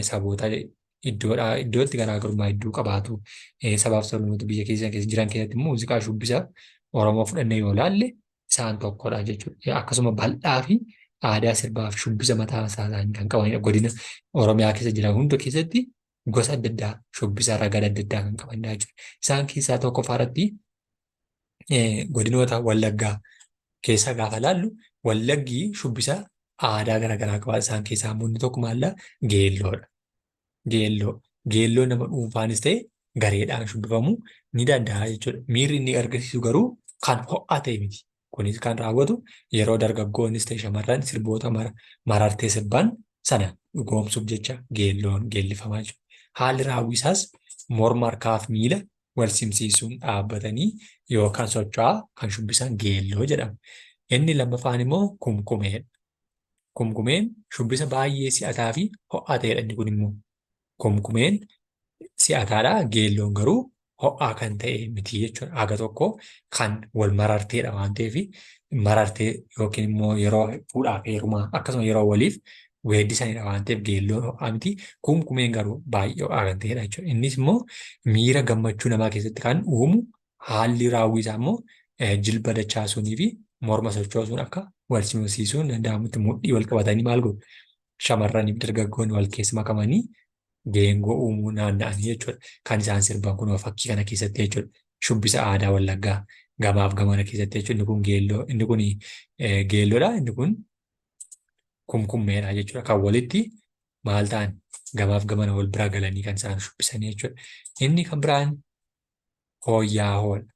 saboota iddootti garaagarummaa hedduu qabaatu. Sabaaf sablammoota biyya keessa jiran keessatti immoo muuziqaa shubbisa Oromoo fudhannee yoo ilaalle isaan tokkodha jechuudha. Akkasuma bal'aa fi aadaa sirbaa fi shubbisa mataa isaanii kan qabanidha. Godina Oromiyaa keessa jiran hunda keessatti gosa adda addaa shubbisa ragada adda addaa kan qabanidha jechuudha. Isaan keessaa tokko faaratti godinoota Wallaggaa keessa gaafa ilaallu Wallaggi shubbisa aadaa garaagaraa qaba. Isaan keessaa immoo inni tokko maallaa geelloodha. Geelloo nama dhuunfaanis ta'e gareedhaan shubbifamu ni danda'a jechuudha. Miirri inni agarsiisu garuu kan ho'aa ta'e miti. Kunis kan raawwatu yeroo dargaggoonnis ta'e shamarran sirboota marartee sirbaan sana dhugoomsuuf jecha geelloon geellifamaa jiru. Haalli raawwii isaas morma harkaa fi miila wal simsiisuun dhaabbatanii yookaan socho'aa kan shubbisan geelloo jedhama. Inni lammaffaan immoo kumkumeedha. Kumkumeen shubbisa baay'ee si'ataa fi ho'aa ta'edha. Inni kun immoo kumkumeen si'ataadha. Geelloon garuu ho'aa kan ta'e miti jechuudha. Haga tokko kan wal mararteedha waan ta'eef marartee yookiin immoo yeroo fuudhaaf heerumaa akkasuma yeroo waliif weeddisanidha waan ta'eef geelloon ho'aa miti. Kumkumeen garuu baay'ee ho'aa kan ta'edha jechuudha. Innis immoo miira gammachuu namaa keessatti kan uumu haalli raawwii isaa immoo jilba dachaasuunii fi morma sochoosuun akka wal simsiisuun danda'amutti mudhii wal qabatanii maal godhu shamarranii fi dargaggoonni wal keessa makamanii geengoo uumuu naanna'anii jechuudha. Kan isaan sirban kun fakkii kana keessatti jechuudha. Shubbisa aadaa Wallaggaa gamaaf gamana keessatti jechuudha. Inni kun geelloo, inni kun geelloodha. Inni kun kumkummeedha jechuudha. Kan walitti maal ta'an gamaaf gamana wal bira galanii kan isaan shubbisanii jechuudha. Inni kan biraan hooyyaahoodha.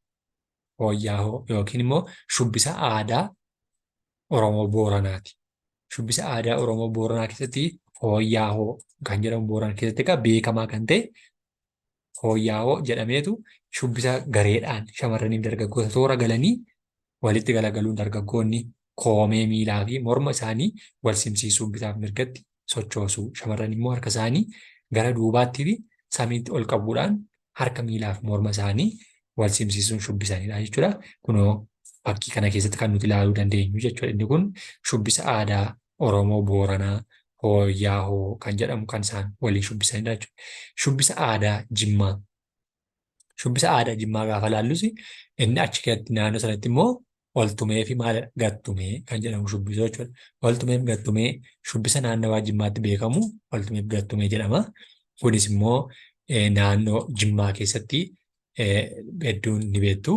Hooyyaahoo yookiin immoo shubbisa aadaa Oromoo Booranaati. Shubbisa aadaa Oromoo Booranaa keessatti hooyyaahoo kan jedhamu Boorana keessatti egaa beekamaa kan ta'e hooyyaahoo jedhameetu shubbisa gareedhaan shamarranii fi dargaggoota toora galanii walitti galagaluun dargaggoonni koomee miilaa fi morma isaanii wal simsiisuu bitaaf mirgatti sochoosuu. Shamarran immoo harka isaanii gara duubaatti fi samiitti ol qabuudhaan harka miilaa fi morma isaanii wal simsiisuun shubbisanidha jechuudha. Kunoo fakkii kana keessatti kan nuti ilaaluu dandeenyu jechuudha. Inni kun shubbisa aadaa Oromoo Booranaa hooyyaahoo kan jedhamu kan isaan waliin shubbisanidha jechuudha. Shubbisa aadaa Jimmaa. Shubbisa aadaa Jimmaa gaafa ilaallus inni achi keessatti naannoo sanatti immoo oltumee fi maal gattumee kan jedhamu shubbisu jechuudha. Oltumee fi gattumee shubbisa naannawaa Jimmaatti beekamu oltumee fi gattumee jedhama. Kunis immoo naannoo Jimmaa keessatti hedduun ni beektu.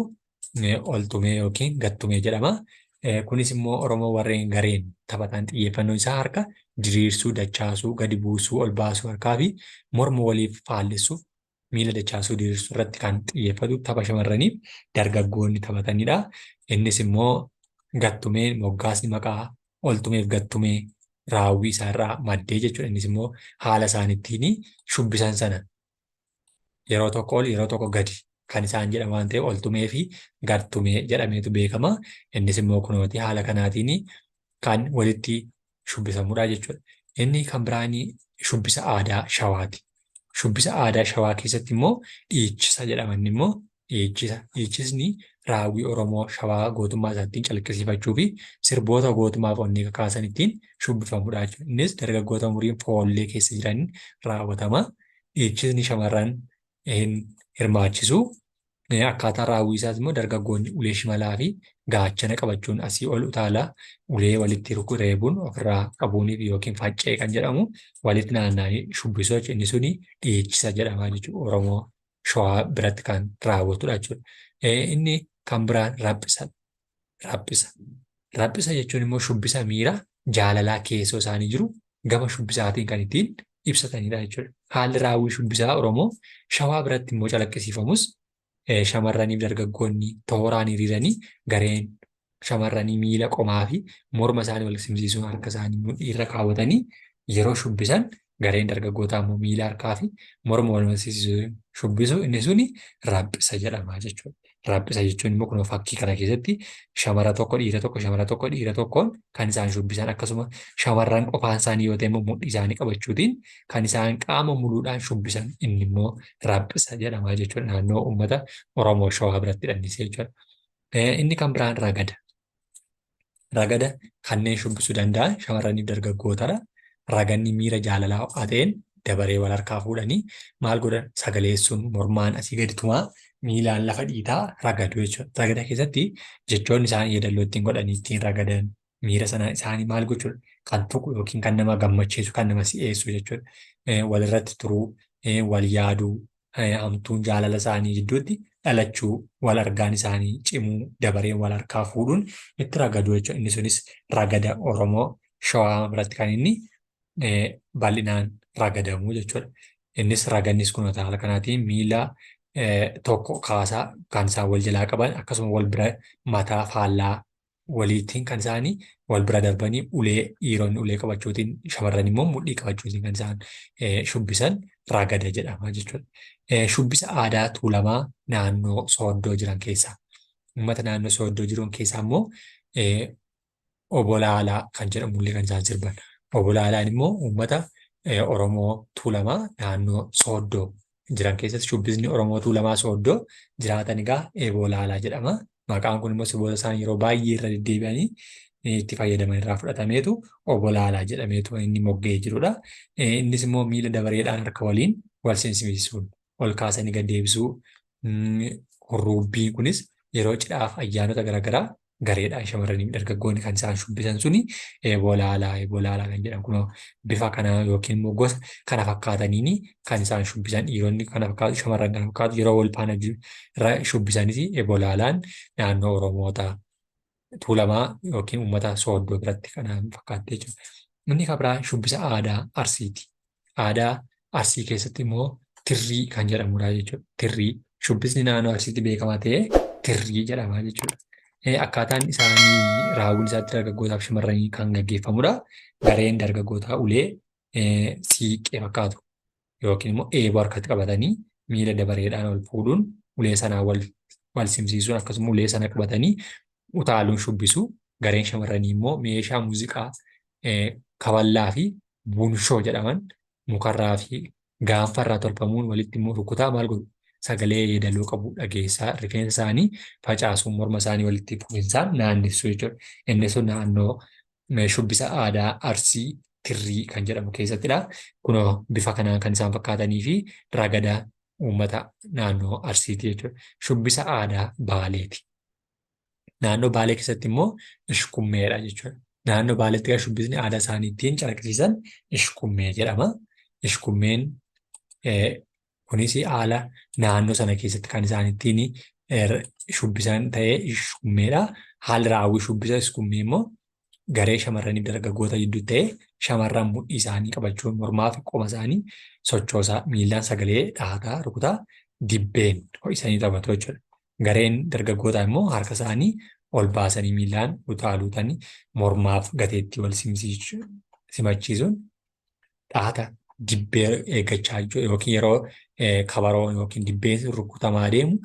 Oltumee yookiin gattumee jedhama. Kunis immoo Oromoo warreen gareen taphatan xiyyeeffannoo isaa harka diriirsuu, dachaasuu, gadi buusuu, ol baasuu harkaa fi morma waliif faallessuuf miila dachaasuu diriirsuu irratti kan xiyyeeffatu tapha shamarraniif dargaggoonni taphatanidha. Innis immoo gattumeen moggaasni maqaa oltumeef gattumee raawwii isaarraa maddee jechuudha. Innis immoo haala isaanittiin shubbisan sana yeroo tokko ol yeroo tokko gadi kan isaan jedhan waan ta'eef oltumee fi gattumee jedhameetu beekama. Innis immoo kunooti haala kanaatiin kan walitti shubbisamudha jechuudha. Inni kan biraanii shubbisa aadaa Shawaati. Shubbisa aadaa Shawaa keessatti immoo dhiichisa jedhama. Inni immoo dhiichisni raawwii Oromoo Shawaa gootummaa isaattiin calaqqisiifachuu fi sirboota gootummaaf onnee kakaasan ittiin shubbifamudha jechuudha. Innis dargaggoota umuriin foollee keessa jiran raawwatama. Dhiichisni shamarran hirmaachisu. Akkaataa raawwii isaas immoo dargaggoonni ulee shimalaa fi gaachana qabachuun asii ol utaalaa ulee walitti reebuun ofirraa qabuuniif yookiin faccee kan jedhamu walitti naanna'anii shubbisuu jechuudha. Inni suni dhiichisa jedhama jechuudha. Oromoo Shawaa biratti kan raawwatudha jechuudha. Inni kan biraan raphisa. Raphisa jechuun immoo shubbisa miira jaalalaa keessoo isaanii jiru gama shubbisaatiin kan ittiin ibsatanidha jechuudha. Haalli raawwii shubbisaa Oromoo Shawaa biratti immoo calaqqisiifamus shamarraniif dargaggoonni tooraan hiriiranii gareen shamarranii miila qomaa fi morma isaanii wal simsiisuun harka isaanii irra kaawwatanii yeroo shubbisan gareen dargaggootaa immoo miila harkaa fi morma wal simsiisuun shubbisu inni suni raphisa jedhama jechuudha. Raaphisa jechuun immoo kunoo fakkii kana keessatti shamara tokko dhiira tokko shamara tokko dhiira tokkoon kan isaan shubbisan akkasuma shamarran qofaan isaanii yoo ta'e immoo mudhii isaanii qabachuutiin kan isaan qaama muluudhaan shubbisan inni immoo raaphisa jedhama jechuudha. Naannoo uummata Oromoo Shawaa biratti dhandhisee jechuudha. Inni kan biraan ragada. Ragada kanneen shubbisuu danda'an shamarraniif dargaggootadha. Raganni miira jaalalaa ho'aa ta'een dabaree wal harkaa fuudhanii maal godhan sagaleessuun mormaan asii gadi tumaa miilaan lafa dhiitaa ragadu jechuudha. Ragada keessatti jechoonni isaanii yeedaloo ittiin godhanii ittiin ragadan miira sana isaanii maal gochuudha kan tuqu yookiin kan nama gammachiisu kan nama si'eessu jechuudha. Walirratti turuu, wal yaaduu, hamtuun jaalala isaanii gidduutti dhalachuu, wal argaan isaanii cimuu, dabareen wal harkaa fuudhuun itti ragadu jechuudha. Inni sunis ragada Oromoo Shawaa biratti kan inni bal'inaan ragadamu jechuudha. Innis ragannis kunuunsa haala kanaatiin miila tokko kaasaa kan isaan wal jalaa qaban akkasuma wal bira mataa faallaa waliitiin kan isaanii wal bira darbanii ulee dhiironni ulee qabachuutiin shamarran immoo mudhii qabachuutiin kan isaan shubbisan ragada jedhama jechuudha. Shubbisa aadaa tuulamaa naannoo Sooddoo jiran keessaa. Uummata naannoo Sooddoo jiran keessaa immoo Obolaalaa kan jedhamullee kan isaan sirban. Obolaalaan immoo uummata Oromoo tuulamaa naannoo Sooddoo jiran keessatti shubbisni Oromoo tuulamaa Sooddoo jiraatan egaa Ebolaalaa jedhama. Maqaan kun immoo siboota isaan yeroo baay'ee irra deddeebi'anii itti fayyadaman irraa fudhatameetu Obolaalaa jedhameetu inni moggee jirudha. Innis immoo miila dabareedhaan harka waliin wal simsiisuun ol kaasanii gad deebisuu. Hurruubbiin kunis yeroo cidhaaf ayyaanota garaagaraa gareedhaan shamarranii fi dargaggoonni kan isaan shubbisan suni Ebolaalaa kan jedhan kunoo bifa kana yookiin immoo gosa kana fakkaataniin kan isaan shubbisan dhiironni kana fakkaatu shamarran kana fakkaatu yeroo wal faana shubbisanis Ebolaalaan naannoo Oromoota tuulamaa yookiin uummata Sooddoo biratti kan fakkaate jechuudha. Inni kan biraa shubbisa aadaa Arsiiti. Aadaa Arsii keessatti immoo tirrii kan jedhamudha jechuudha. Tirrii shubbisni naannoo Arsiitti beekamaa ta'e tirrii jedhama jechuudha. Akkaataan isaanii raawwiin isaatti dargaggootaaf shamarranii kan gaggeeffamudha. Gareen dargaggootaa ulee siiqqee fakkaatu yookiin immoo eeboo harkatti qabatanii miila dabareedhaan ol fuudhuun ulee sanaa wal simsiisuun akkasuma ulee sana qabatanii utaaluun shubbisu. Gareen shamarranii immoo meeshaa muuziqaa kaballaa fi bunshoo jedhaman mukarraa fi gaanfarraa tolfamuun walitti immoo rukutaa maal godhu sagalee yeedaloo qabu dhageessaa rifeensa isaanii facaasuun morma isaanii walitti fufinsaan naannessu jechuudha. Inni sun naannoo shubbisa aadaa Arsii tirrii kan jedhamu keessattidha. Kunoo bifa kanaan kan isaan fakkaatanii fi ragada uummata naannoo Arsiiti jechuudha. Shubbisa aadaa Baaleeti. Naannoo Baalee keessatti immoo ishkummeedha jechuudha. Naannoo Baaleetti kan shubbisni aadaa isaanii ittiin calaqqisiisan ishkummee jedhama. Ishkummeen kunis haala naannoo sana keessatti kan isaan ittiin shubbisan ta'ee ishkummeedha. Haalli raawwii shubbisa ishkummee immoo garee shamarranii fi dargaggoota gidduu ta'ee shamarran mudhii isaanii qabachuun mormaa fi qoma isaanii sochoosaa miilaan sagalee dhaataa rukutaa dibbeen ho'isanii taphatu jechuudha. Gareen dargaggootaa immoo harka isaanii ol baasanii miilaan utaaluutanii mormaaf gateettii wal simachiisuun dhaata dibbee eeggachaa yookiin yeroo kabaroo yookiin dibbeen rukutamaa deemu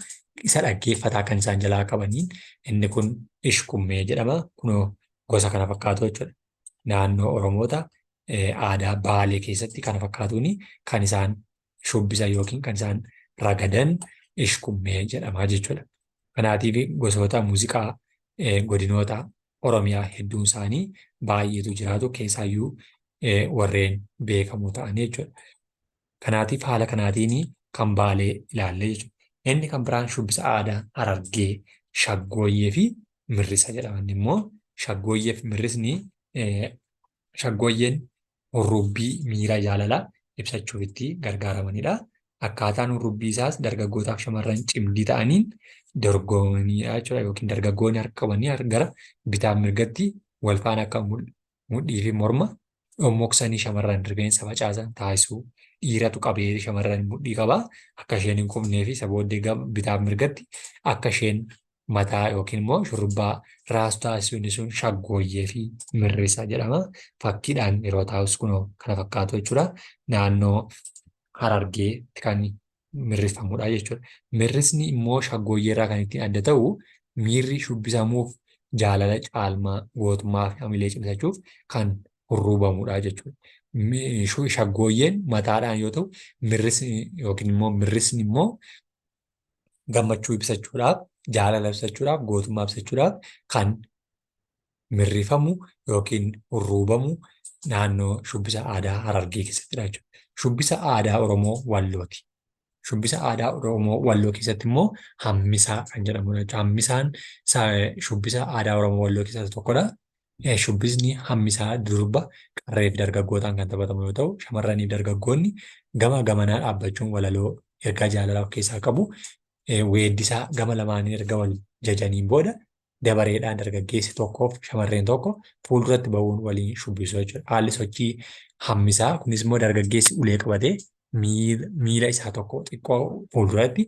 isa dhaggeeffataa kan isaan jalaa qabaniin inni kun ishkummee jedhama. Kunoo gosa kana fakkaatu jechuudha. Naannoo Oromoota aadaa Baalee keessatti kana fakkaatuun kan isaan shubbisan yookiin kan isaan ragadan ishkummee jedhama jechuudha. Kanaatiif gosoota muuziqaa godinoota Oromiyaa hedduun isaanii baay'eetu jiraatu keessaayyuu warreen beekamoo ta'an jechuudha. Kanaatiif haala kanaatiin kan Baalee ilaalle jechuudha. Inni kan biraan shubbisa aadaa Harargee, Shaggooyyee fi Mirrisa jedhaman immoo Shaggooyyee fi Mirrisni Shaggooyyeen hurrubbii miira jaalalaa ibsachuuf itti gargaaramanidha. Akkaataan hurrubbii isaas dargaggootaaf shamarran cimdii ta'aniin dorgomanidha jechuudha. Yookiin dargaggoonni harka qabanii gara bitaa mirgatti wal faana akka mudhii fi morma dhommoksanii shamarran rifeensa facaasan taasisuu. Dhiiratu qabee shamarran mudhii qabaa akka isheen hin qubnee fi isa booddee bitaa mirgatti akka isheen mataa yookiin immoo shurrubbaa raasu taasisuun sun shaggooyyee fi mirrisa jedhama. Fakkiidhaan yeroo taa'us kunoo kana fakkaatu jechuudha. Naannoo Harargeetti kan mirrifamuudha jechuudha. Mirrisni immoo shaggooyyeerraa kan ittiin adda ta'u miirri shubbisamuuf jaalala caalmaa gootummaa fi hamilee cimsachuuf kan hurruubamuudha jechuudha. Shaggooyyeen mataadhaan yoo ta'u mirrisni immoo gammachuu ibsachuudhaaf, jaalala ibsachuudhaaf, gootummaa ibsachuudhaaf kan mirrifamu yookiin hurruubamu naannoo shubbisa aadaa Harargee keessattidha jechuudha. Shubbisa aadaa Oromoo Wallooti. Shubbisa aadaa Oromoo Walloo keessatti immoo hammisaa kan jedhamudha jechuudha. Hammisaan shubbisa aadaa Oromoo Walloo keessaa tokkodha. Shubbisni hammisaa durba qarree fi dargaggootaan kan taphatamu yoo ta'u, shamarranii fi dargaggoonni gama gamanaa dhaabbachuun walaloo ergaa jaalalaa of keessaa qabu. Weeddisaa gama lamaanii erga wal jajaniin booda dabareedhaan dargaggeessi tokkoof shamarreen tokko fuulduratti bahuun waliin shubbisu jechuudha. Haalli sochii hammisaa kunis immoo dargaggeessi ulee qabatee miila isaa tokko xiqqoo fuulduratti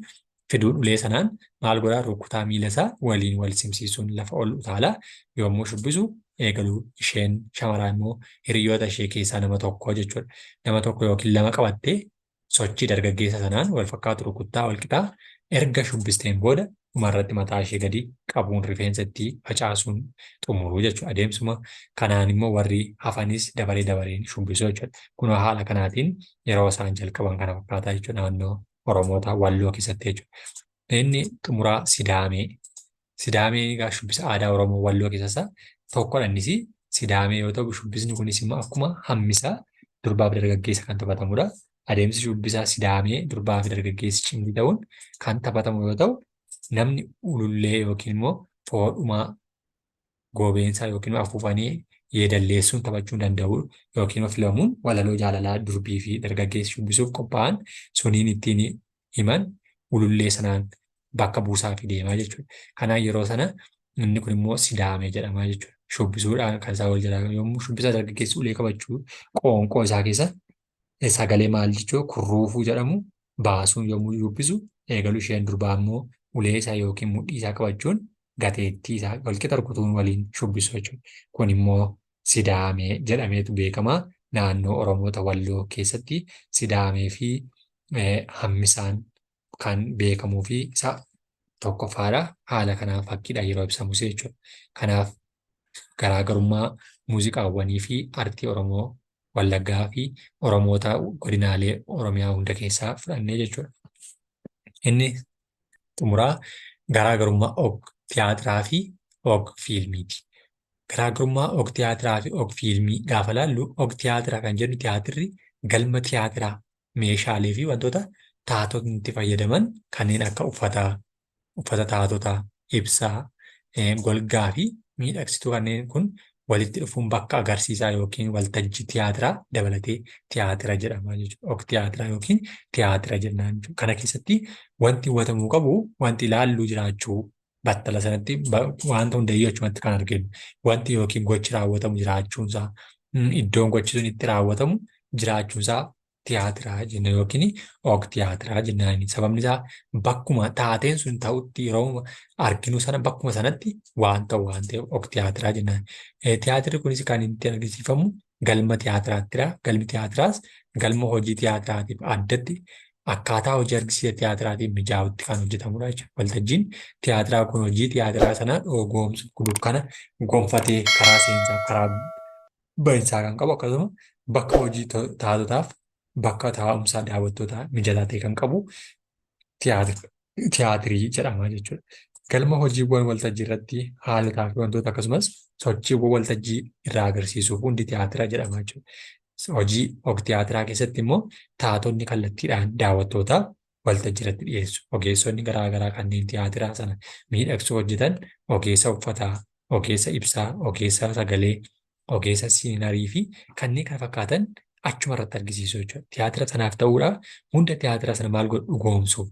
fiduun ulee sanaan maal godhaa rukutaa miila isaa waliin wal simsiisuun lafa ol utaalaa yommuu shubbisu eegaluu isheen shamaraa immoo hiriyoota ishee keessaa nama tokko jechuudha. Nama tokko yookiin lama qabattee sochii dargaggeessa sanaan wal fakkaatu rukuttaa wal qixaa erga shubbisteen booda dhumarratti mataa ishee gadi qabuun rifeensa itti facaasuun xumuruu jechuudha. Adeemsuma kanaan immoo warri hafanis dabareen shubbisu jechuudha. Kun haala kanaatiin yeroo isaan jalqaban kana fakkaataa jechuudha naannoo Oromoota Walloo keessatti jechuudha. Inni xumuraa Sidaamee. Sidaamee egaa shubbisa aadaa Oromoo Walloo keessaa tokkodha innis Sidaamee yoo ta'u shubbisni kunis immoo akkuma hammisaa durbaa fi dargaggeessa kan taphatamudha. Adeemsi shubbisaa Sidaamee durbaa fi dargaggeessi cimdii ta'uun kan taphatamu yoo ta'u, namni ulullee yookiin immoo foodhumaa goobeensaa yookiin afuufanii yeedalleessuun taphachuu danda'u yookiin filamuun walaloo jaalalaa durbii fi dargaggeessi shubbisuuf qophaa'an suniin ittiin himan ulullee sanaan bakka buusaa fi deemaa jechuudha. Kanaan yeroo sana inni kun immoo Sidaamee jedhama jechuudha. Shubbisuudhaan kan isaa wal jalaa yommuu shubbisa dargaggeessi ulee qabachuu qoonqoo isaa keessa sagalee maal jechuun kurruufuu jedhamu baasuun yommuu shubbisu eegalu isheen durbaa immoo ulee isaa yookiin mudhii isaa qabachuun gateettii isaa walqixa rukutuun waliin shubbisu jechuudha. Kun immoo Sidaamee jedhameetu beekama. Naannoo Oromoota Walloo keessatti Sidaamee fi hammisaan kan beekamuu fi isa tokkoffaadha. Haala kanaaf fakkiidha yeroo ibsamus jechuudha. Kanaaf garaagarummaa muuziqaawwanii fi aartii Oromoo Wallaggaa fi Oromoota godinaalee Oromiyaa hunda keessaa fudhannee jechuudha. Inni xumuraa garaagarummaa og-tiyaatiraa fi og-fiilmiiti. Garaagarummaa og-tiyaatiraa fi og-fiilmii gaafa laallu og-tiyaatiraa kan jennu tiyaatirri galma tiyaatiraa meeshaalee fi wantoota taatonni itti fayyadaman kanneen akka uffata taatotaa, ibsaa, golgaa fi miidhagsituu kanneen kun walitti dhufuun bakka agarsiisaa yookiin waltajjii tiyaatiraa dabalatee tiyaatira jedhama jechuudha. Og-tiyaatiraa yookiin tiyaatira jennaan jechuudha. Kana keessatti wanti hubatamuu qabu wanti ilaalluu jiraachuu battala sanatti wanta hundayyuu achumatti kan arginu. Wanti yookiin gochi raawwatamu jiraachuunsaa iddoon gochi sun itti raawwatamu jiraachuunsaa tiyaatiraa jenna yookiin og-tiyaatiraa jennaan. Sababni isaa bakkuma taateen sun ta'utti yeroo arginu sana bakkuma sanatti waan ta'u waan ta'eef og-tiyaatiraa jennaan. Tiyaatirri kunis kan inni agarsiifamu galma tiyaatiraattidha. Galmi tiyaatiraas galma hojii tiyaatiraatiif addatti akkaataa hojii agarsiisa tiyaatiraatiin mijaa'utti kan hojjetamudha jechuudha. Waltajjiin tiyaatiraa kun hojii tiyaatiraa sanaa dhogoomsu dukkana gonfatee karaa seensaa karaa bahinsaa kan qabu akkasuma bakka hojii taatotaaf bakka taa'umsaa daawwattootaa mijataa ta'e kan qabu tiyaatirii jedhama jechuudha. Galma hojiiwwan waltajjii irratti haalotaa fi wantoota akkasumas sochiiwwan waltajjii irraa agarsiisuuf hundi tiyaatira jedhama jechuudha. Hojii og-tiyaatiraa keessatti immoo taatonni kallattiidhaan daawwattootaaf waltajjii irratti dhiyeessu. Ogeessonni garaagaraa kanneen tiyaatiraa sana miidhagsuu hojjetan ogeessa uffataa, ogeessa ibsaa, ogeessa sagalee, ogeessa siinarii fi kanneen kana fakkaatan achuma irratti argisiisu jechuudha. Tiyaatira sanaaf ta'uudhaaf hunda tiyaatira sana maal godhu dhugoomsuuf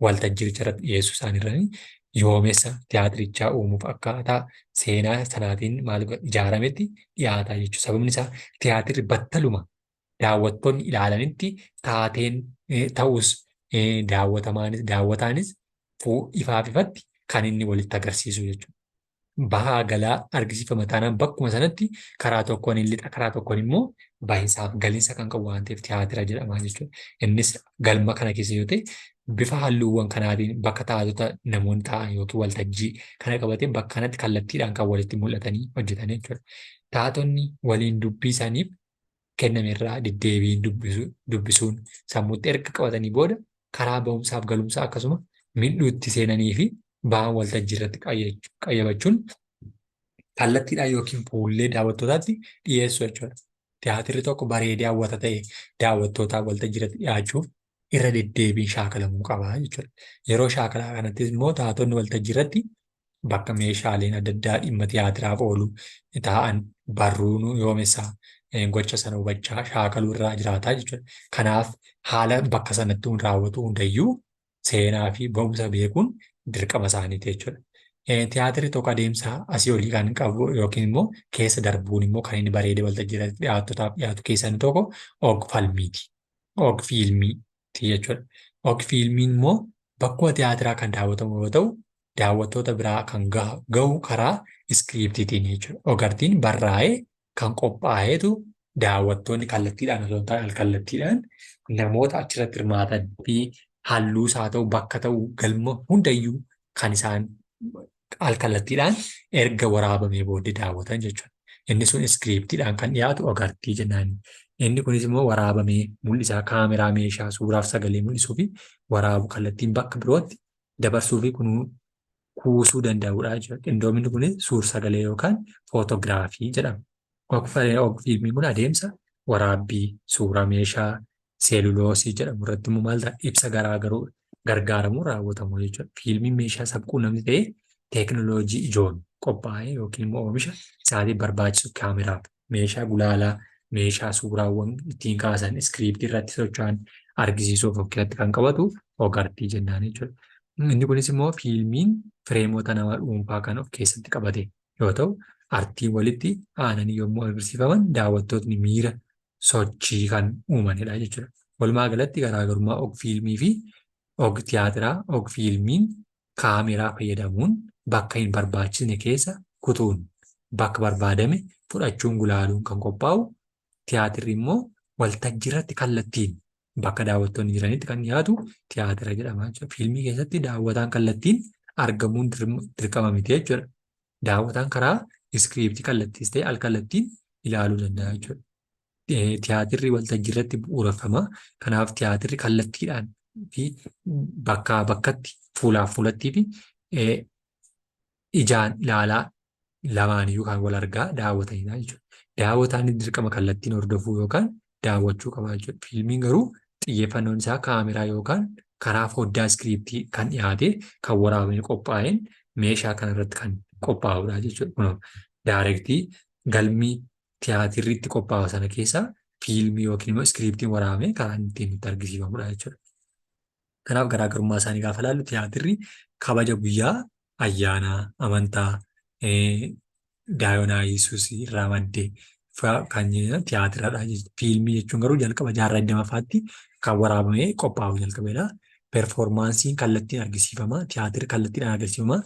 waltajjicha irratti dhiyeessuu isaaniirranii yoomessa tiyaatirichaa uumuuf akkaataa seenaa sanaatiin maal ijaarametti dhiyaataa jechuudha. Sababni isaa tiyaatirri battaluma daawwattoonni ilaalanitti taateen ta'us daawwataanis ifaaf ifatti kan inni walitti agarsiisu jechuudha. bahaa galaa argisiifama taanaan bakkuma sanatti karaa tokkoon hin lixa karaa tokkoon immoo baay'isaaf galiinsa kan qabu waan ta'eef tiyaatira jedhama jechuudha. Innis galma kana keessa yoo ta'e bifa halluuwwan kanaatiin bakka taa'atota namoonni taa'an yookiin waltajjii kana qabatee bakka kanatti kallattiidhaan kan walitti mul'atanii hojjetan jechuudha. Taatonni waliin dubbii isaaniif kenname irraa deddeebiin dubbisuun sammuutti erga qabatanii booda karaa ba'umsaaf galumsaa akkasuma mil'uutti seenanii fi ba'an waltajjii irratti qayyabachuun kallattiidhaan yookiin fuullee daawwattootaatti dhiyeessu jechuudha. Tiyaatirri tokko bareedee hawwata ta'e daawwattootaaf waltajjii irratti dhiyaachuuf irra deddeebiin shaakalamuu qaba jechuudha. Yeroo shaakalaa kanattis immoo taatonni waltajjii irratti bakka meeshaaleen adda addaa dhimma tiyaatiraaf oolu taa'an barruun yoomessaa gocha sana hubachaa shaakaluu irraa jiraataa jechuudha. Kanaaf haala bakka sanatti raawwatu hundayyuu seenaa fi ba'umsa beekuun dirqama isaaniiti jechuudha. Tiyaatirri tokko adeemsa asii olii kan qabu yookiin immoo keessa darbuun immoo kan inni bareedee waltajjii irratti dhiyaattotaaf dhiyaatu keessaa inni tokko og-falmiiti. Og-fiilmiiti jechuudha. Og-fiilmiin immoo bakkuma tiyaatiraa kan daawwatamu yoo ta'u, daawwattoota biraa kan gahu karaa iskiriiptiitiin jechuudha. Og-artiin barraa'ee kan qophaa'eetu daawwattoonni kallattiidhaan osoo hin taane al-kallattiidhaan namoota achirratti hirmaatan fi halluus haa ta'u bakka ta'u galma hundayyuu kan isaan al-kallattiidhaan erga waraabamee booddee daawwatan jechuudha. Inni sun iskiriiptiidhaan kan dhiyaatu og-artii jennaan. Inni kunis immoo waraabamee mul'isaa kaameraa meeshaa suuraaf sagalee mul'isuu fi waraabu kallattiin bakka birootti dabarsuu fi kuusuu danda'udha jechuudha. Qindoominni kunis suur-sagalee yookaan footogiraafii jedhama. Og-fiilmiin kun adeemsa waraabbii suura meeshaa seeluloosii jedhamu irratti immoo maal ta'a ibsa gargaaramuun raawwatamu jechuudha. Fiilmiin meeshaa sabquunnamtii ta'ee teekinooloojii ijoon qophaa'ee yookiin immoo oomisha isaatiif barbaachisu kaameraaf meeshaa gulaalaa meeshaa suuraawwan ittiin kaasan iskiriiptii irratti socho'an argisiisuuf of keessatti kan qabatu og-artii jennaan jechuudha. Inni kunis immoo fiilmiin fireemota nama dhuunfaa kan of keessatti qabate yoo ta'u, artiin walitti aananii yommuu agarsiifaman daawwattootni miira sochii kan uumanidha jechuudha. Walumaa galatti garaagarummaa og-fiilmii fi og-tiyaatiraa og-fiilmiin kaameraa fayyadamuun bakka hin barbaachisne keessa kutuun bakka barbaadame fudhachuun gulaaluun kan qophaa'u, tiyaatirri immoo waltajjii irratti kallattiin bakka daawwattoonni jiranitti kan dhiyaatu tiyaatira jedhama jechuudha. Fiilmii keessatti daawwataan kallattiin argamuun dirqama miti jechuudha. Daawwataan karaa iskiriiptii kallattiis ta'e al-kallattiin ilaaluu danda'a jechuudha. Tiyaatirri waltajjii irratti bu'uureffama. Kanaaf tiyaatirri kallattiidhaan fi bakkaa bakkatti fuulaaf fuulattii fi ijaan ilaalaa lamaaniyyuu kan wal argaa daawwatanidha jechuudha. Daawwataan dirqama kallattiin hordofuu yookaan daawwachuu qaba jechuudha. Fiilmiin garuu xiyyeeffannoon isaa kaameraa yookaan karaa foddaa iskiriiptii kan dhiyaate kan waraabamee qophaa'een meeshaa kanarratti kan qophaa'udha jechuudha. Kun daayirektii galmi tiyaatirri itti qophaa'u sana keessa fiilmii yookiin immoo iskiriiptiin waraabamee karaa ittiin nutti argisiifamudha jechuudha. Kanaaf garaagarummaa isaanii gaafa ilaallu tiyaatirri kabaja guyyaa ayyaanaa, amantaa, daayonaa Yesuus irraa maddee kan tiyaatiradha jechuudha. Fiilmii jechuun garuu jalqaba jaarraa 20ffaatti kan waraabamee qophaa'u jalqabedha. Performaansiin kallattiin argisiifama. Tiyaatirri kallattiidhaan argisiifama.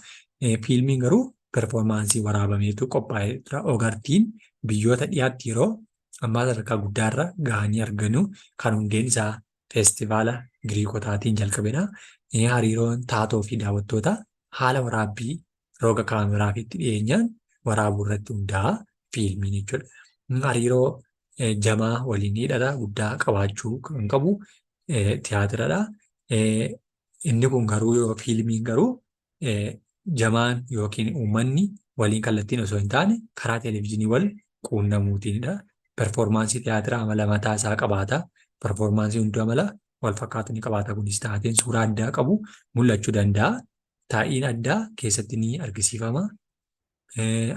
Fiilmiin garuu performaansii waraabameetu qophaa'edha. Og-artiin biyyoota dhiyaatti yeroo ammaa sadarkaa guddaarra gahanii arganu kan hundeen isaa feestivaala Giriikotaatiin jalqabedha. Hariiroon taatoo fi daawwattoota haala waraabbii roga kaameraa fi itti dhiyeenyaan waraabuu irratti hundaa'a fiilmiin jechuudha. Hariiroo jamaa waliin hidhata guddaa qabaachuu kan qabu tiyaatiradha. Inni kun garuu fiilmiin garuu jamaan yookiin uummanni waliin kallattiin osoo hin taane karaa televezyiinii wal quunnamuutiinidha. Performaansii tiyaatiraa amala mataa isaa qabaata. Performaansii hunduu amala wal fakkaatu ni qabaata. Kunis taateen suuraa addaa qabu mul'achuu danda'a. Taa'iin addaa keessatti ni argisiifama.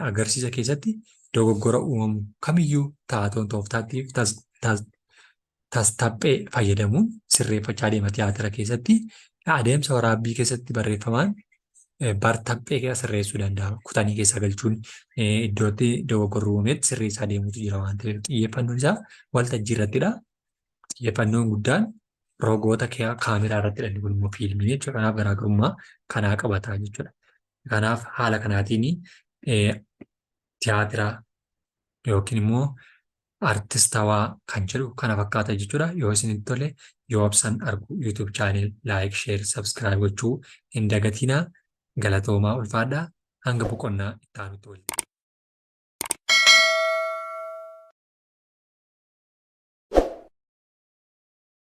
Agarsiisa keessatti dogoggora uumamu kamiyyuu taatoon tooftaattiif tastaphee fayyadamuun sirreeffachaa deema tiyaatira keessatti. Adeemsa waraabbii keessatti barreeffamaan bar-taphee keessa sirreessuu danda'a. Kutanii keessa galchuun iddootti dogoggorri uumametti sirreessaa deemuutu jira waan ta'eef xiyyeeffannoon isaa waltajjii irrattidha. Xiyyeeffannoon guddaan rogoota kaameraa irrattidha. Inni kun immoo fiilmii jechuudha. Kanaaf garaagarummaa kanaa qabata jechuudha. Kanaaf haala kanaatiin tiyaatiraa yookiin immoo artistawaa kan jedhu kana fakkaata jechuudha. Yoo isinitti tole yoo obsan argu YouTube chaanel laayik, sheer, sabskiraayib gochuu hin dagatinaa. Galatoomaa ulfaadhaa. Hanga boqonnaa itti aanutti walitti.